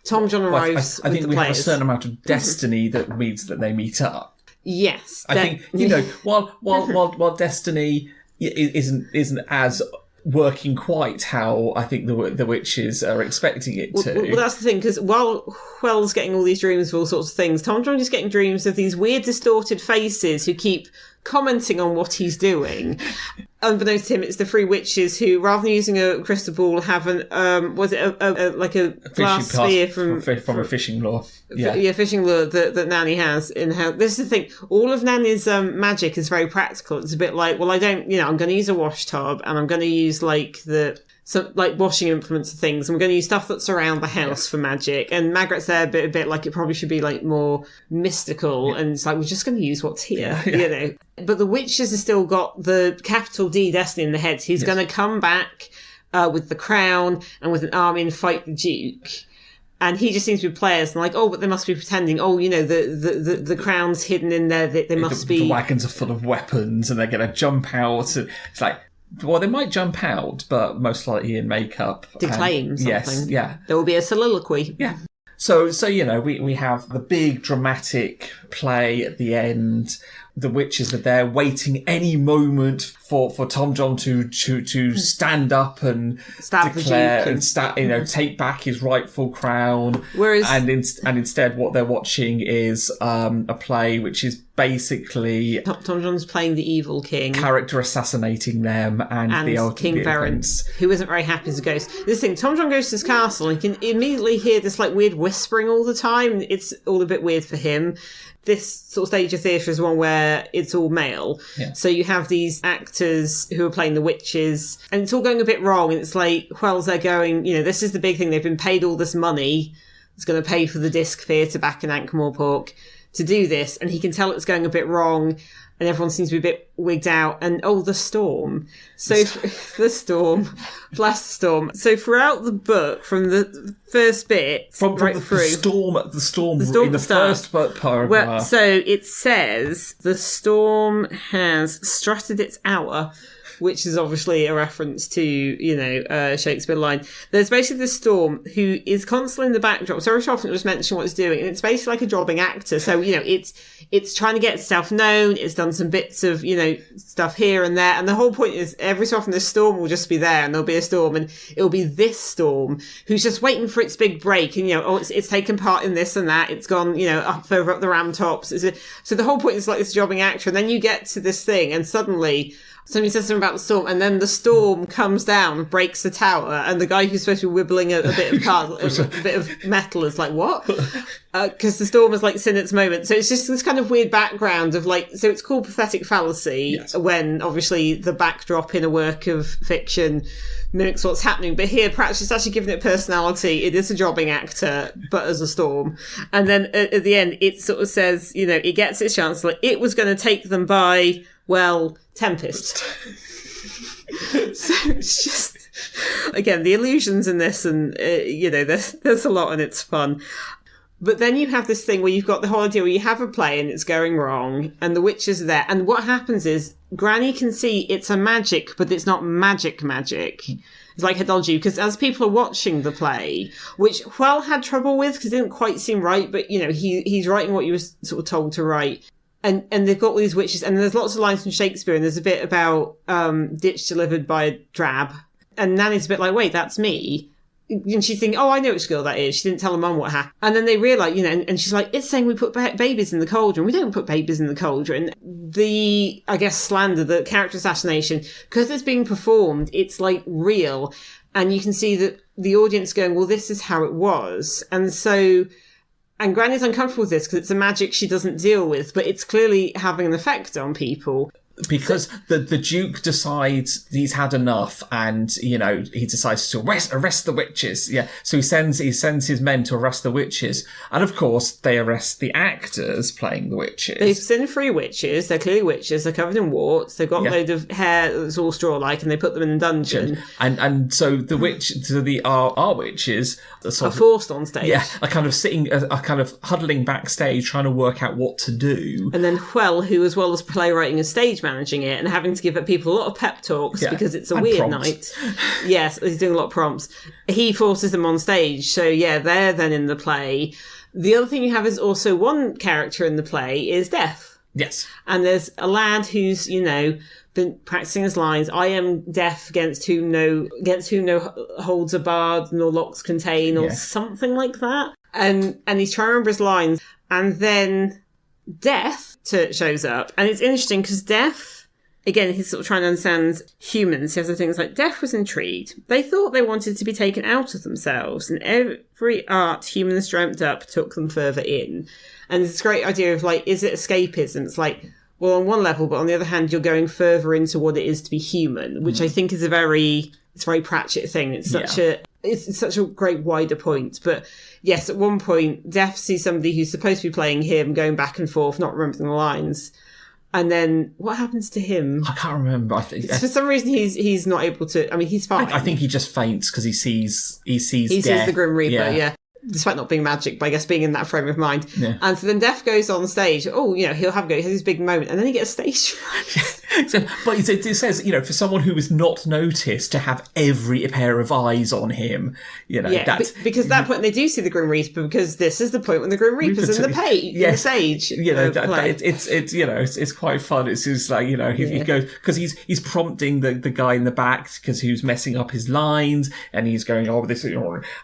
Tom John arrives I think with the we players. have a certain amount of destiny that means that they meet up. Yes. I think, while destiny isn't as working quite how I think the witches are expecting it to. Well, that's the thing, because while Well's getting all these dreams of all sorts of things, Tom John is getting dreams of these weird distorted faces who keep commenting on what he's doing. unbeknownst to him, it's the three witches who, rather than using a crystal ball, have was it a glass sphere from a fishing lure? Yeah, fishing lure that Nanny has in her. This is the thing. All of Nanny's magic is very practical. It's a bit like, well, I don't, I'm going to use a wash tub, and I'm going to use washing implements and things. And we're going to use stuff that's around the house for magic. And Margaret's there a bit like it probably should be like more mystical. And it's like, we're just going to use what's here, But the witches have still got the capital D destiny in the heads. He's going to come back with the crown and with an army and fight the Duke. And he just seems to be players and like, oh, but they must be pretending. Oh, the crown's hidden in there. They must be. The wagons are full of weapons and they're going to jump out. And it's like, well, they might jump out, but most likely in makeup. Declaim something. Yes, yeah. There will be a soliloquy. Yeah. So we have the big dramatic play at the end. The witches are there waiting any moment for Tom John to stand up and stab declare the Duke and take back his rightful crown. Whereas instead what they're watching is a play which is basically Tom John's playing the evil king, character assassinating them, and the old King Verence, who isn't very happy as a ghost. This thing, Tom John goes to his castle and he can immediately hear this like weird whispering all the time. It's all a bit weird for him. This sort of stage of theatre is one where it's all male. Yeah. So you have these actors who are playing the witches, and it's all going a bit wrong. And it's like, well, they're going, this is the big thing. They've been paid all this money. It's going to pay for the disc theatre back in Ankh-Morpork to do this. And he can tell it's going a bit wrong. And everyone seems to be a bit wigged out. And, the storm. So, the storm. Blast the storm. So, throughout the book, from the first bit, from right the through... The storm in the first paragraph. Well, so, it says, the storm has strutted its hour, which is obviously a reference to, Shakespeare line. There's basically this storm who is constantly in the backdrop. So every so often it'll just mention what it's doing. And it's basically like a jobbing actor. So, it's trying to get itself known. It's done some bits of, stuff here and there. And the whole point is every so often the storm will just be there and there'll be a storm and it'll be this storm who's just waiting for its big break. And, it's taken part in this and that. It's gone, up the ram tops. So the whole point is like this jobbing actor. And then you get to this thing and suddenly somebody says something about the storm, and then the storm comes down, breaks the tower, and the guy who's supposed to be wibbling a bit of card, a bit of metal is like, what? Because the storm is like in its moment. So it's just this kind of weird background of like, so it's called pathetic fallacy when obviously the backdrop in a work of fiction mimics what's happening. But here, perhaps it's actually given it personality. It is a jobbing actor, but as a storm. And then at the end, it sort of says, it gets its chance. Like, it was going to take them by, Tempest. So it's just, again, the illusions in this and, there's a lot and it's fun. But then you have this thing where you've got the whole idea where you have a play and it's going wrong and the witches are there. And what happens is Granny can see it's a magic, but it's not magic. It's like Hedolju, because as people are watching the play, which Whell had trouble with because it didn't quite seem right, but, he's writing what he was sort of told to write. And they've got all these witches, and there's lots of lines from Shakespeare, and there's a bit about ditch delivered by a drab. And Nanny's a bit like, wait, that's me. And she's thinking, oh, I know which girl that is. She didn't tell her mum what happened. And then they realise, and she's like, it's saying we put babies in the cauldron. We don't put babies in the cauldron. The, I guess, slander, the character assassination, because it's being performed, it's like real. And you can see that the audience going, well, this is how it was. And Granny's uncomfortable with this because it's a magic she doesn't deal with, but it's clearly having an effect on people. Because the Duke decides he's had enough and, he decides to arrest the witches. Yeah. So he sends his men to arrest the witches. And of course, they arrest the actors playing the witches. They've seen 3 witches. They're clearly witches. They're covered in warts. They've got a load of hair that's all straw-like and they put them in a dungeon. And so our witches are forced on stage. Yeah. Are kind of huddling backstage trying to work out what to do. And then Whell, who as well as playwriting and stage managing it and having to give people a lot of pep talks because it's a weird prompts. night. Yes, he's doing a lot of prompts. He forces them on stage. So they're then in the play. The other thing you have is also one character in the play is deaf. Yes. And there's a lad who's, been practicing his lines. I am deaf against whom no holds are barred nor locks contain or something like that. And he's trying to remember his lines. And then Death shows up, and it's interesting because Death again, he's sort of trying to understand humans. He has the things like, Death was intrigued. They thought they wanted to be taken out of themselves, and every art humans dreamt up took them further in. And this great idea of, like, is it escapism? It's like, well, on one level, but on the other hand, you're going further into what it is to be human, which I think is a very Pratchett thing. It's such a great wider point. But yes, at one point, Death sees somebody who's supposed to be playing him going back and forth, not remembering the lines. And then what happens to him? I can't remember. I think for some reason he's not able to. I mean, he's fine. I think he just faints because he sees He sees the Grim Reaper. Yeah. Despite not being magic, but I guess being in that frame of mind. Yeah. And so then Death goes on stage. Oh, he'll he has this big moment, and then he gets stage fright. But it says, for someone who was not noticed to have every pair of eyes on him, that's... because at that point they do see the Grim Reaper, because this is the point when the Grim Reaper's in the stage. It's quite fun. It's just like, he goes, because he's prompting the guy in the back because he was messing up his lines, and he's going, oh, this is...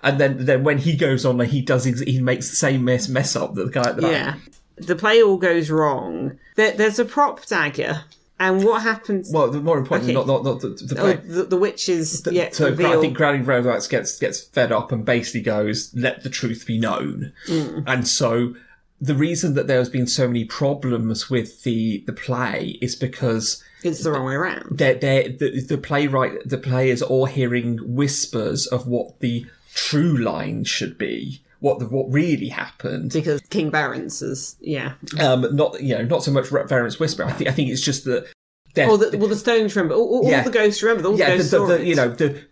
And then when he goes on, he makes the same mess up that the guy at the back. Yeah. The play all goes wrong. There's a prop dagger. And what happens? Well, more importantly, not the play. The witches. So I think Crowning Robots gets fed up and basically goes, "Let the truth be known." And so the reason that there has been so many problems with the play is because it's the wrong way around. The players are all hearing whispers of what the true line should be. What really happened, because King Varence is not so much Varence whisper. I think it's just that the stones remember all the ghosts remember all the ghost stories.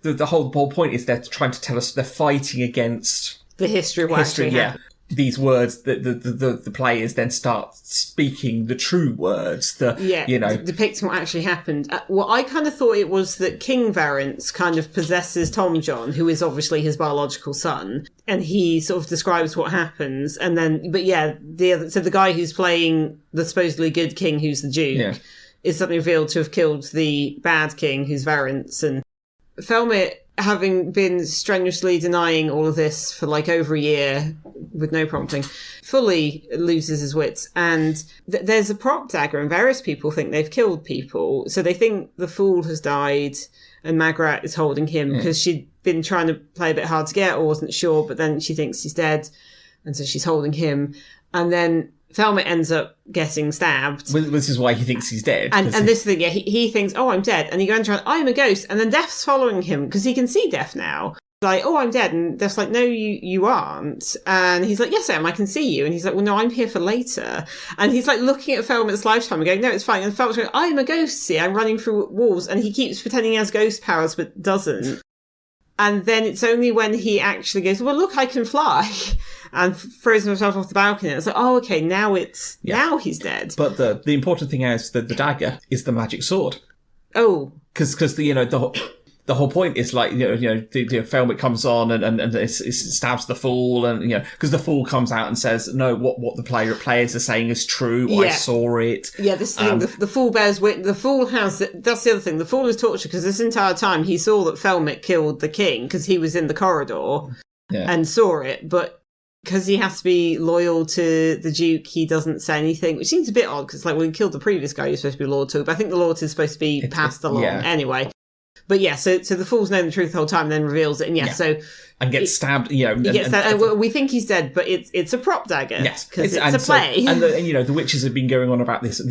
The whole point is they're trying to tell us they're fighting against the history of what actually happened. These words that the players then start speaking the true words. Depicting what actually happened. Well, I kind of thought it was that King Varence kind of possesses Tom John, who is obviously his biological son, and he sort of describes what happens. And then, the guy who's playing the supposedly good king, who's the Duke, is suddenly revealed to have killed the bad king, who's Varence. And Felmet, having been strenuously denying all of this for like over a year with no prompting, fully loses his wits. And there's a prop dagger, and various people think they've killed people. So they think the fool has died and Magrat is holding him because she'd been trying to play a bit hard to get or wasn't sure, but then she thinks he's dead. And so she's holding him. And then Felmet ends up getting stabbed. This is why he thinks he's dead. And this thing, he thinks, oh, I'm dead. And he goes around, I'm a ghost. And then Death's following him because he can see Death now. Like, oh, I'm dead. And Death's like, no, you aren't. And he's like, yes, I am. I can see you. And he's like, well, no, I'm here for later. And he's like looking at Felmet's lifetime and going, no, it's fine. And Felmet's going, I'm a ghost, see, I'm running through walls. And he keeps pretending he has ghost powers, but doesn't. And then it's only when he actually goes, well, look, I can fly, and throws himself off the balcony. And it's like, oh, okay, now he's dead. But the important thing is that the dagger is the magic sword. Oh. Because the whole point is like, the Felmet comes on and it stabs the fool, and, because the fool comes out and says, no, what the players are saying is true. I saw it. Yeah, this thing, the fool bears witness. The fool that's the other thing. The fool is tortured because this entire time he saw that Felmet killed the king because he was in the corridor and saw it, but because he has to be loyal to the Duke, he doesn't say anything, which seems a bit odd because, like, well, he killed the previous guy he was supposed to be loyal to, but I think the loyalty is supposed to be passed along anyway. But so the fool's known the truth the whole time, and then reveals it, and gets stabbed. He gets stabbed. And we think he's dead, but it's a prop dagger. Yes, because it's a play. And the witches have been going on about this,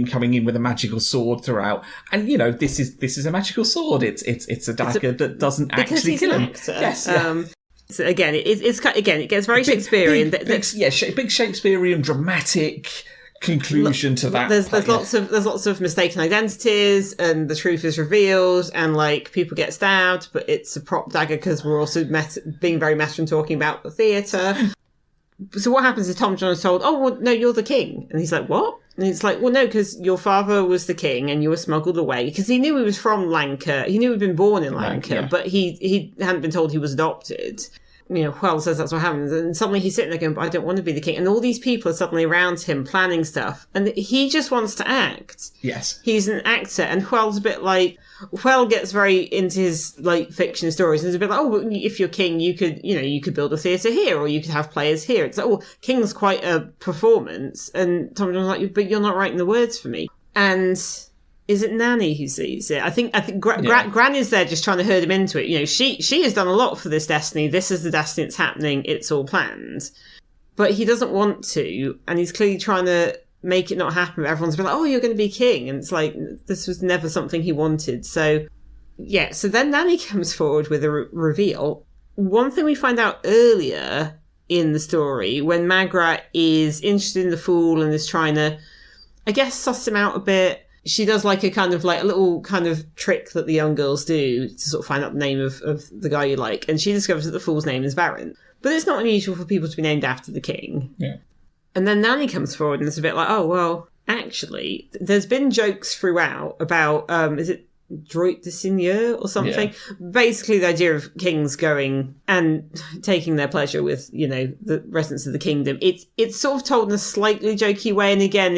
coming in with a magical sword throughout, and this is a magical sword. It's a dagger that doesn't actually kill him. Yes. So again, it gets very Shakespearean. Big Shakespearean dramatic conclusion to that. There's lots of mistaken identities, and the truth is revealed, and like people get stabbed, but it's a prop dagger because we're also being very meta and talking about the theatre. So what happens is Tom John is told, oh, well, no, you're the king. And he's like, what? And it's like, well, no, because your father was the king and you were smuggled away. Because he knew he was from Lanka. He knew he'd been born in Lanka, but he hadn't been told he was adopted. Wyrd says that's what happens. And suddenly he's sitting there going, but I don't want to be the king. And all these people are suddenly around him planning stuff. And he just wants to act. Yes. He's an actor. And Wyrd's a bit like... Wyrd gets very into his, like, fiction stories. And it's a bit like, oh, well, if you're king, you could build a theatre here, or you could have players here. It's like, oh, king's quite a performance. And Tom John's like, but you're not writing the words for me. And Is it Nanny who sees it? I think Granny's there just trying to herd him into it. You know, she has done a lot for this destiny. This is the destiny that's happening. It's all planned. But he doesn't want to, and he's clearly trying to make it not happen. Everyone's been like, oh, you're going to be king. And it's like, this was never something he wanted. So, yeah. So then Nanny comes forward with a reveal. One thing we find out earlier in the story, when Magrat is interested in the Fool and is trying to, I guess, suss him out a bit, she does like a little kind of trick that the young girls do to sort of find out the name of the guy you like. And she discovers that the Fool's name is Varyn. But it's not unusual for people to be named after the king. Yeah. And then Nanny comes forward and it's a bit like, oh, well, actually, there's been jokes throughout about, is it droit de seigneur or something? Yeah. Basically, the idea of kings going and taking their pleasure with, you know, the residents of the kingdom. It's sort of told in a slightly jokey way. And again,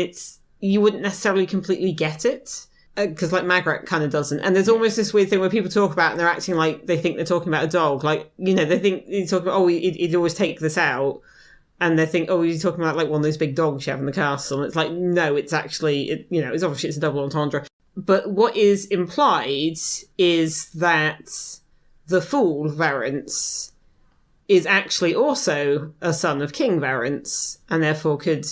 you wouldn't necessarily completely get it. Because like Magrat kind of doesn't. And there's almost this weird thing where people talk about it and they're acting like they think they're talking about a dog. Like, you know, they think he's talking about, oh, he'd always take this out. And they think, oh, he's talking about like one of those big dogs you have in the castle. And it's like, no, it's actually, it's obviously it's a double entendre. But what is implied is that the Fool, Varence, is actually also a son of King Varence and therefore could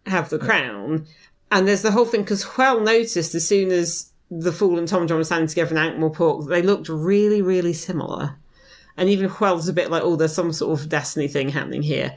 have the crown. And there's the whole thing, because Hwel noticed as soon as the Fool and Tom John were standing together in Ankh-Morpork, they looked really, really similar. And even Hwel's a bit like, oh, there's some sort of destiny thing happening here.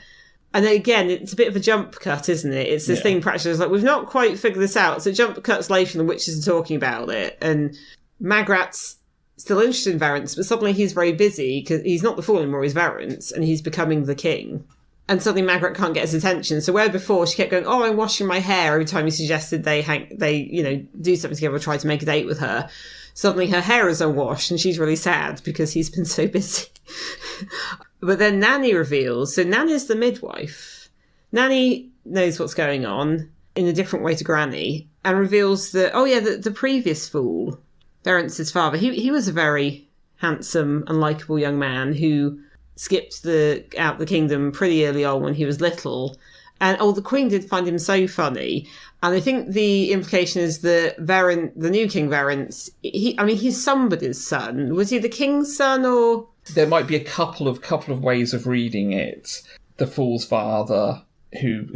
And then again, it's a bit of a jump cut, isn't it? It's this thing practically, it's like, we've not quite figured this out. So jump cuts later and the witches are talking about it. And Magrat's still interested in Varence, but suddenly he's very busy because he's not the Fool anymore, he's Varence, and he's becoming the king. And suddenly Magrat can't get his attention. So where before she kept going, oh, I'm washing my hair every time he suggested they do something together or try to make a date with her. Suddenly her hair is unwashed and she's really sad because he's been so busy. But then Nanny reveals, so Nanny's the midwife. Nanny knows what's going on in a different way to Granny and reveals that, the previous Fool, Varence's father, he was a very handsome and likeable young man who skipped out the kingdom pretty early on when he was little. And, the Queen did find him so funny. And I think the implication is that the new King Varence, he's somebody's son. Was he the king's son or? There might be a couple of ways of reading it. The Fool's father, who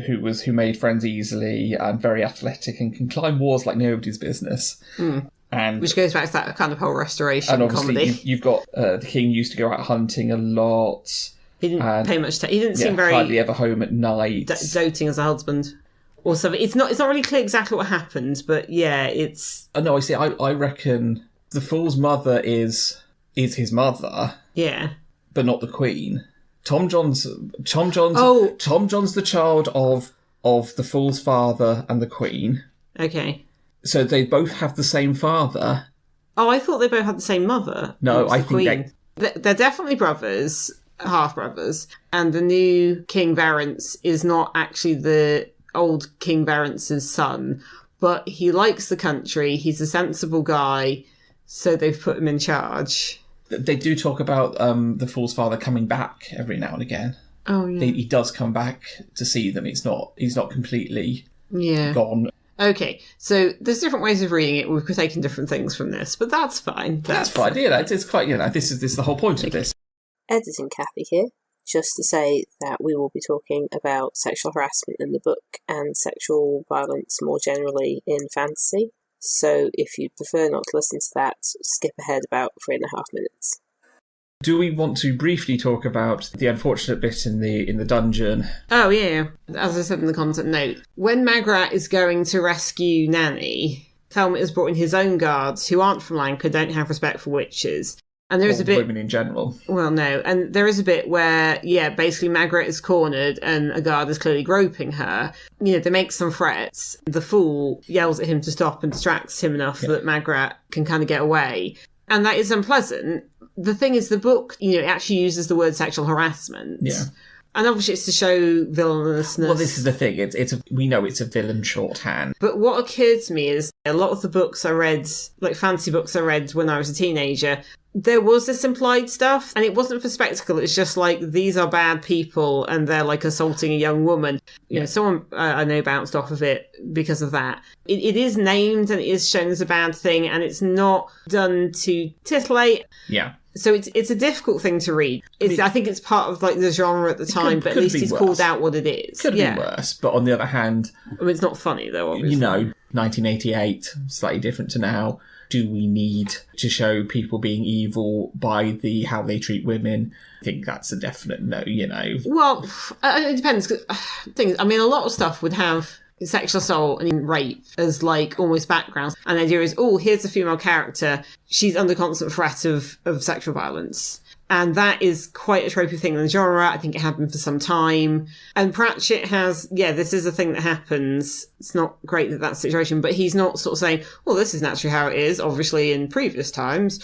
made friends easily and very athletic and can climb walls like nobody's business. Mm. And which goes back to that kind of whole restoration and obviously comedy. You've got the king used to go out hunting a lot. He didn't pay much attention. He didn't seem very hardly ever home at night. Doting as a husband or something. It's not really clear exactly what happened, but yeah, it's. No, I see. I reckon the Fool's mother is his mother. Yeah, but not the Queen. Tom John's the child of the Fool's father and the Queen. Okay. So they both have the same father. Oh, I thought they both had the same mother. No, I think they're definitely brothers, half brothers. And the new King Varence is not actually the old King Varence's son, but he likes the country. He's a sensible guy, so they've put him in charge. They do talk about the Fool's father coming back every now and again. Oh yeah, he does come back to see them. He's not completely gone. Okay, so there's different ways of reading it. We've taken different things from this, but that's fine. That's fine. Yeah, it's quite. This is the whole point of this. Editing Cathy here, just to say that we will be talking about sexual harassment in the book and sexual violence more generally in fantasy. So if you prefer not to listen to that, skip ahead about 3.5 minutes. Do we want to briefly talk about the unfortunate bit in the dungeon? Oh, yeah. As I said in the content note, when Magrat is going to rescue Nanny, Thelmet has brought in his own guards who aren't from Lancre, don't have respect for witches. And there's a bit... women in general. Well, no. And there is a bit where, basically Magrat is cornered and a guard is clearly groping her. They make some threats. The Fool yells at him to stop and distracts him enough that Magrat can kind of get away. And that is unpleasant. The thing is, the book, it actually uses the word sexual harassment. Yeah. And obviously it's to show villainousness. Well, this is the thing. We know it's a villain shorthand. But what occurred to me is a lot of the books I read, like fantasy books I read when I was a teenager, there was this implied stuff, and it wasn't for spectacle. It's just like, these are bad people, and they're like assaulting a young woman. You know, someone I know bounced off of it because of that. It is named and it is shown as a bad thing, and it's not done to titillate. Yeah. So it's a difficult thing to read. I think it's part of like the genre at the time, but at least he's called out what it is. Could be worse, but on the other hand, I mean, it's not funny though. Obviously, 1988, slightly different to now. Do we need to show people being evil by how they treat women? I think that's a definite no. Well, it depends. A lot of stuff would have sexual assault and rape as like almost backgrounds, and the idea is, here's a female character, she's under constant threat of sexual violence, and that is quite a tropey thing in the genre. I think it happened for some time, and Pratchett has, this is a thing that happens. It's not great that's the situation, but he's not sort of saying, well, this is naturally how it is, obviously in previous times.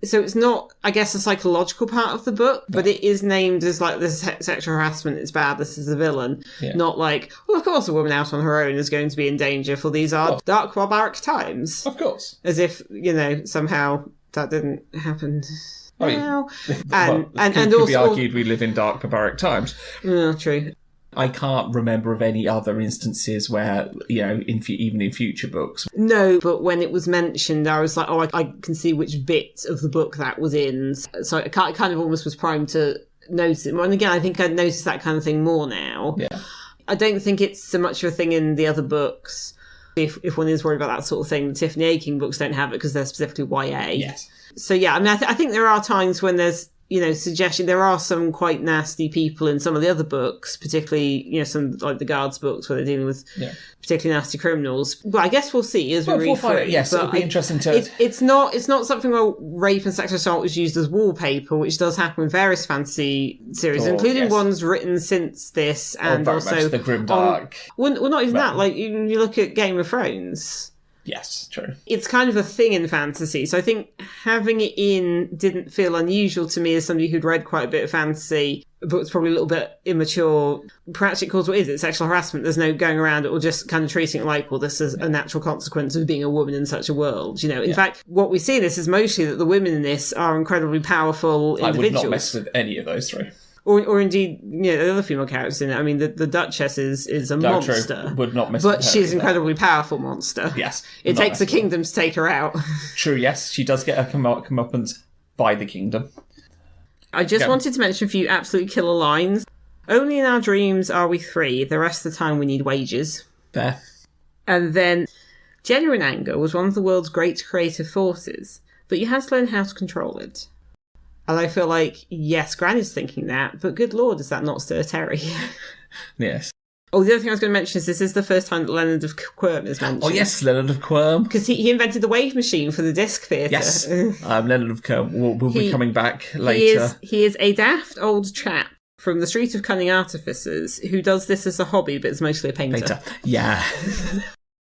So it's not, I guess, a psychological part of the book, but it is named as like, this sexual harassment is bad, this is a villain. Yeah. Not like, well, of course a woman out on her own is going to be in danger, for these are dark barbaric times. Of course. As if, somehow that didn't happen. Oh, now. And could also be argued we live in dark barbaric times. True. I can't remember of any other instances where, even in future books. No, but when it was mentioned, I was like, I can see which bit of the book that was in. So I kind of almost was primed to notice it. And again, I think I'd noticed that kind of thing more now. Yeah. I don't think it's so much of a thing in the other books. If one is worried about that sort of thing, the Tiffany Aching books don't have it because they're specifically YA. Yes. So yeah, I think there are times when there's, suggestion. There are some quite nasty people in some of the other books, particularly, some like the Guards books where they're dealing with particularly nasty criminals. But I guess we'll see as we read through. Yes, it'll be interesting to... It's not something where rape and sexual assault is used as wallpaper, which does happen in various fantasy series, including ones written since this, and also... the grimdark. Well, not even that. Like, you look at Game of Thrones... Yes, true. It's kind of a thing in fantasy, so I think having it in didn't feel unusual to me as somebody who'd read quite a bit of fantasy, but was probably a little bit immature. Perhaps it calls what is it? Sexual harassment. There's no going around it or just kind of treating it like, well, this is a natural consequence of being a woman in such a world. In fact, what we see in this is mostly that the women in this are incredibly powerful individuals. I would not mess with any of those three. Or indeed, the other female characters in it. I mean, the Duchess is a monster. True. Would not mess with her. But she's an either. Incredibly powerful monster. Yes. It takes a kingdom to take her out. True, yes. She does get her comeuppance by the kingdom. I just wanted to mention a few absolute killer lines. Only in our dreams are we free. The rest of the time we need wages. Fair. And then, genuine anger was one of the world's great creative forces, but you had to learn how to control it. And I feel like, yes, Granny's thinking that, but good lord, is that not Sir Terry? Yes. Oh, the other thing I was going to mention is this is the first time that Leonard of Quirm is mentioned. Oh, yes, Leonard of Quirm. Because he invented the wave machine for the disc theatre. Yes. Leonard of Quirm will be coming back later. He is a daft old chap from the Street of Cunning Artificers who does this as a hobby, but is mostly a painter. Yeah.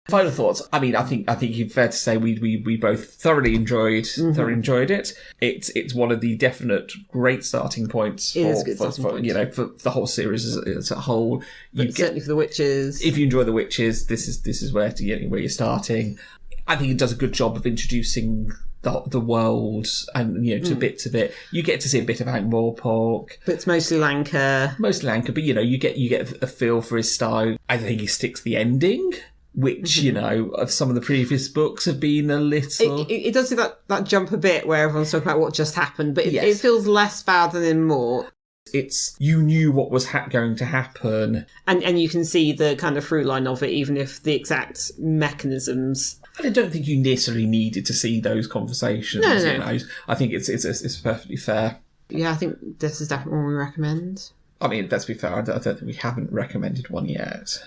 Final thoughts. I mean, I think it's fair to say we both thoroughly enjoyed it. It's one of the definite great starting points for the whole series as a whole. Certainly for the witches. If you enjoy the witches, this is where you're starting. I think it does a good job of introducing the world and to bits of it. You get to see a bit of Ankh-Morpork, but it's mostly Lanka. But you get a feel for his style. I think he sticks the ending, which, of some of the previous books have been a little... It does do that jump a bit where everyone's talking about what just happened, but it feels less bad than in more. It's, you knew what was going to happen. And you can see the kind of through line of it, even if the exact mechanisms... I don't think you necessarily needed to see those conversations. No. I think it's perfectly fair. Yeah, I think this is definitely one we recommend. I mean, let's be fair, I don't think we haven't recommended one yet.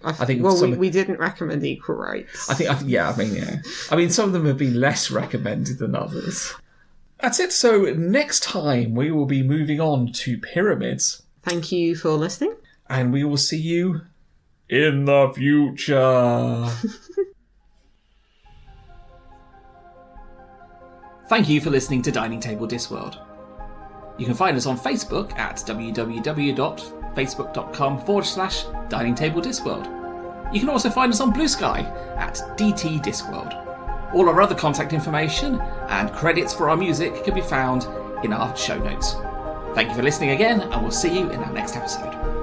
I think we didn't recommend Equal Rights. I mean, some of them have been less recommended than others. That's it. So next time we will be moving on to Pyramids. Thank you for listening. And we will see you in the future. Thank you for listening to Dining Table Discworld. You can find us on Facebook at www.facebook.com/. facebook.com/Dining Table Discworld. You can also find us on BlueSky at dtdiscworld. All our other contact information and credits for our music can be found in our show notes. Thank you for listening again, and we'll see you in our next episode.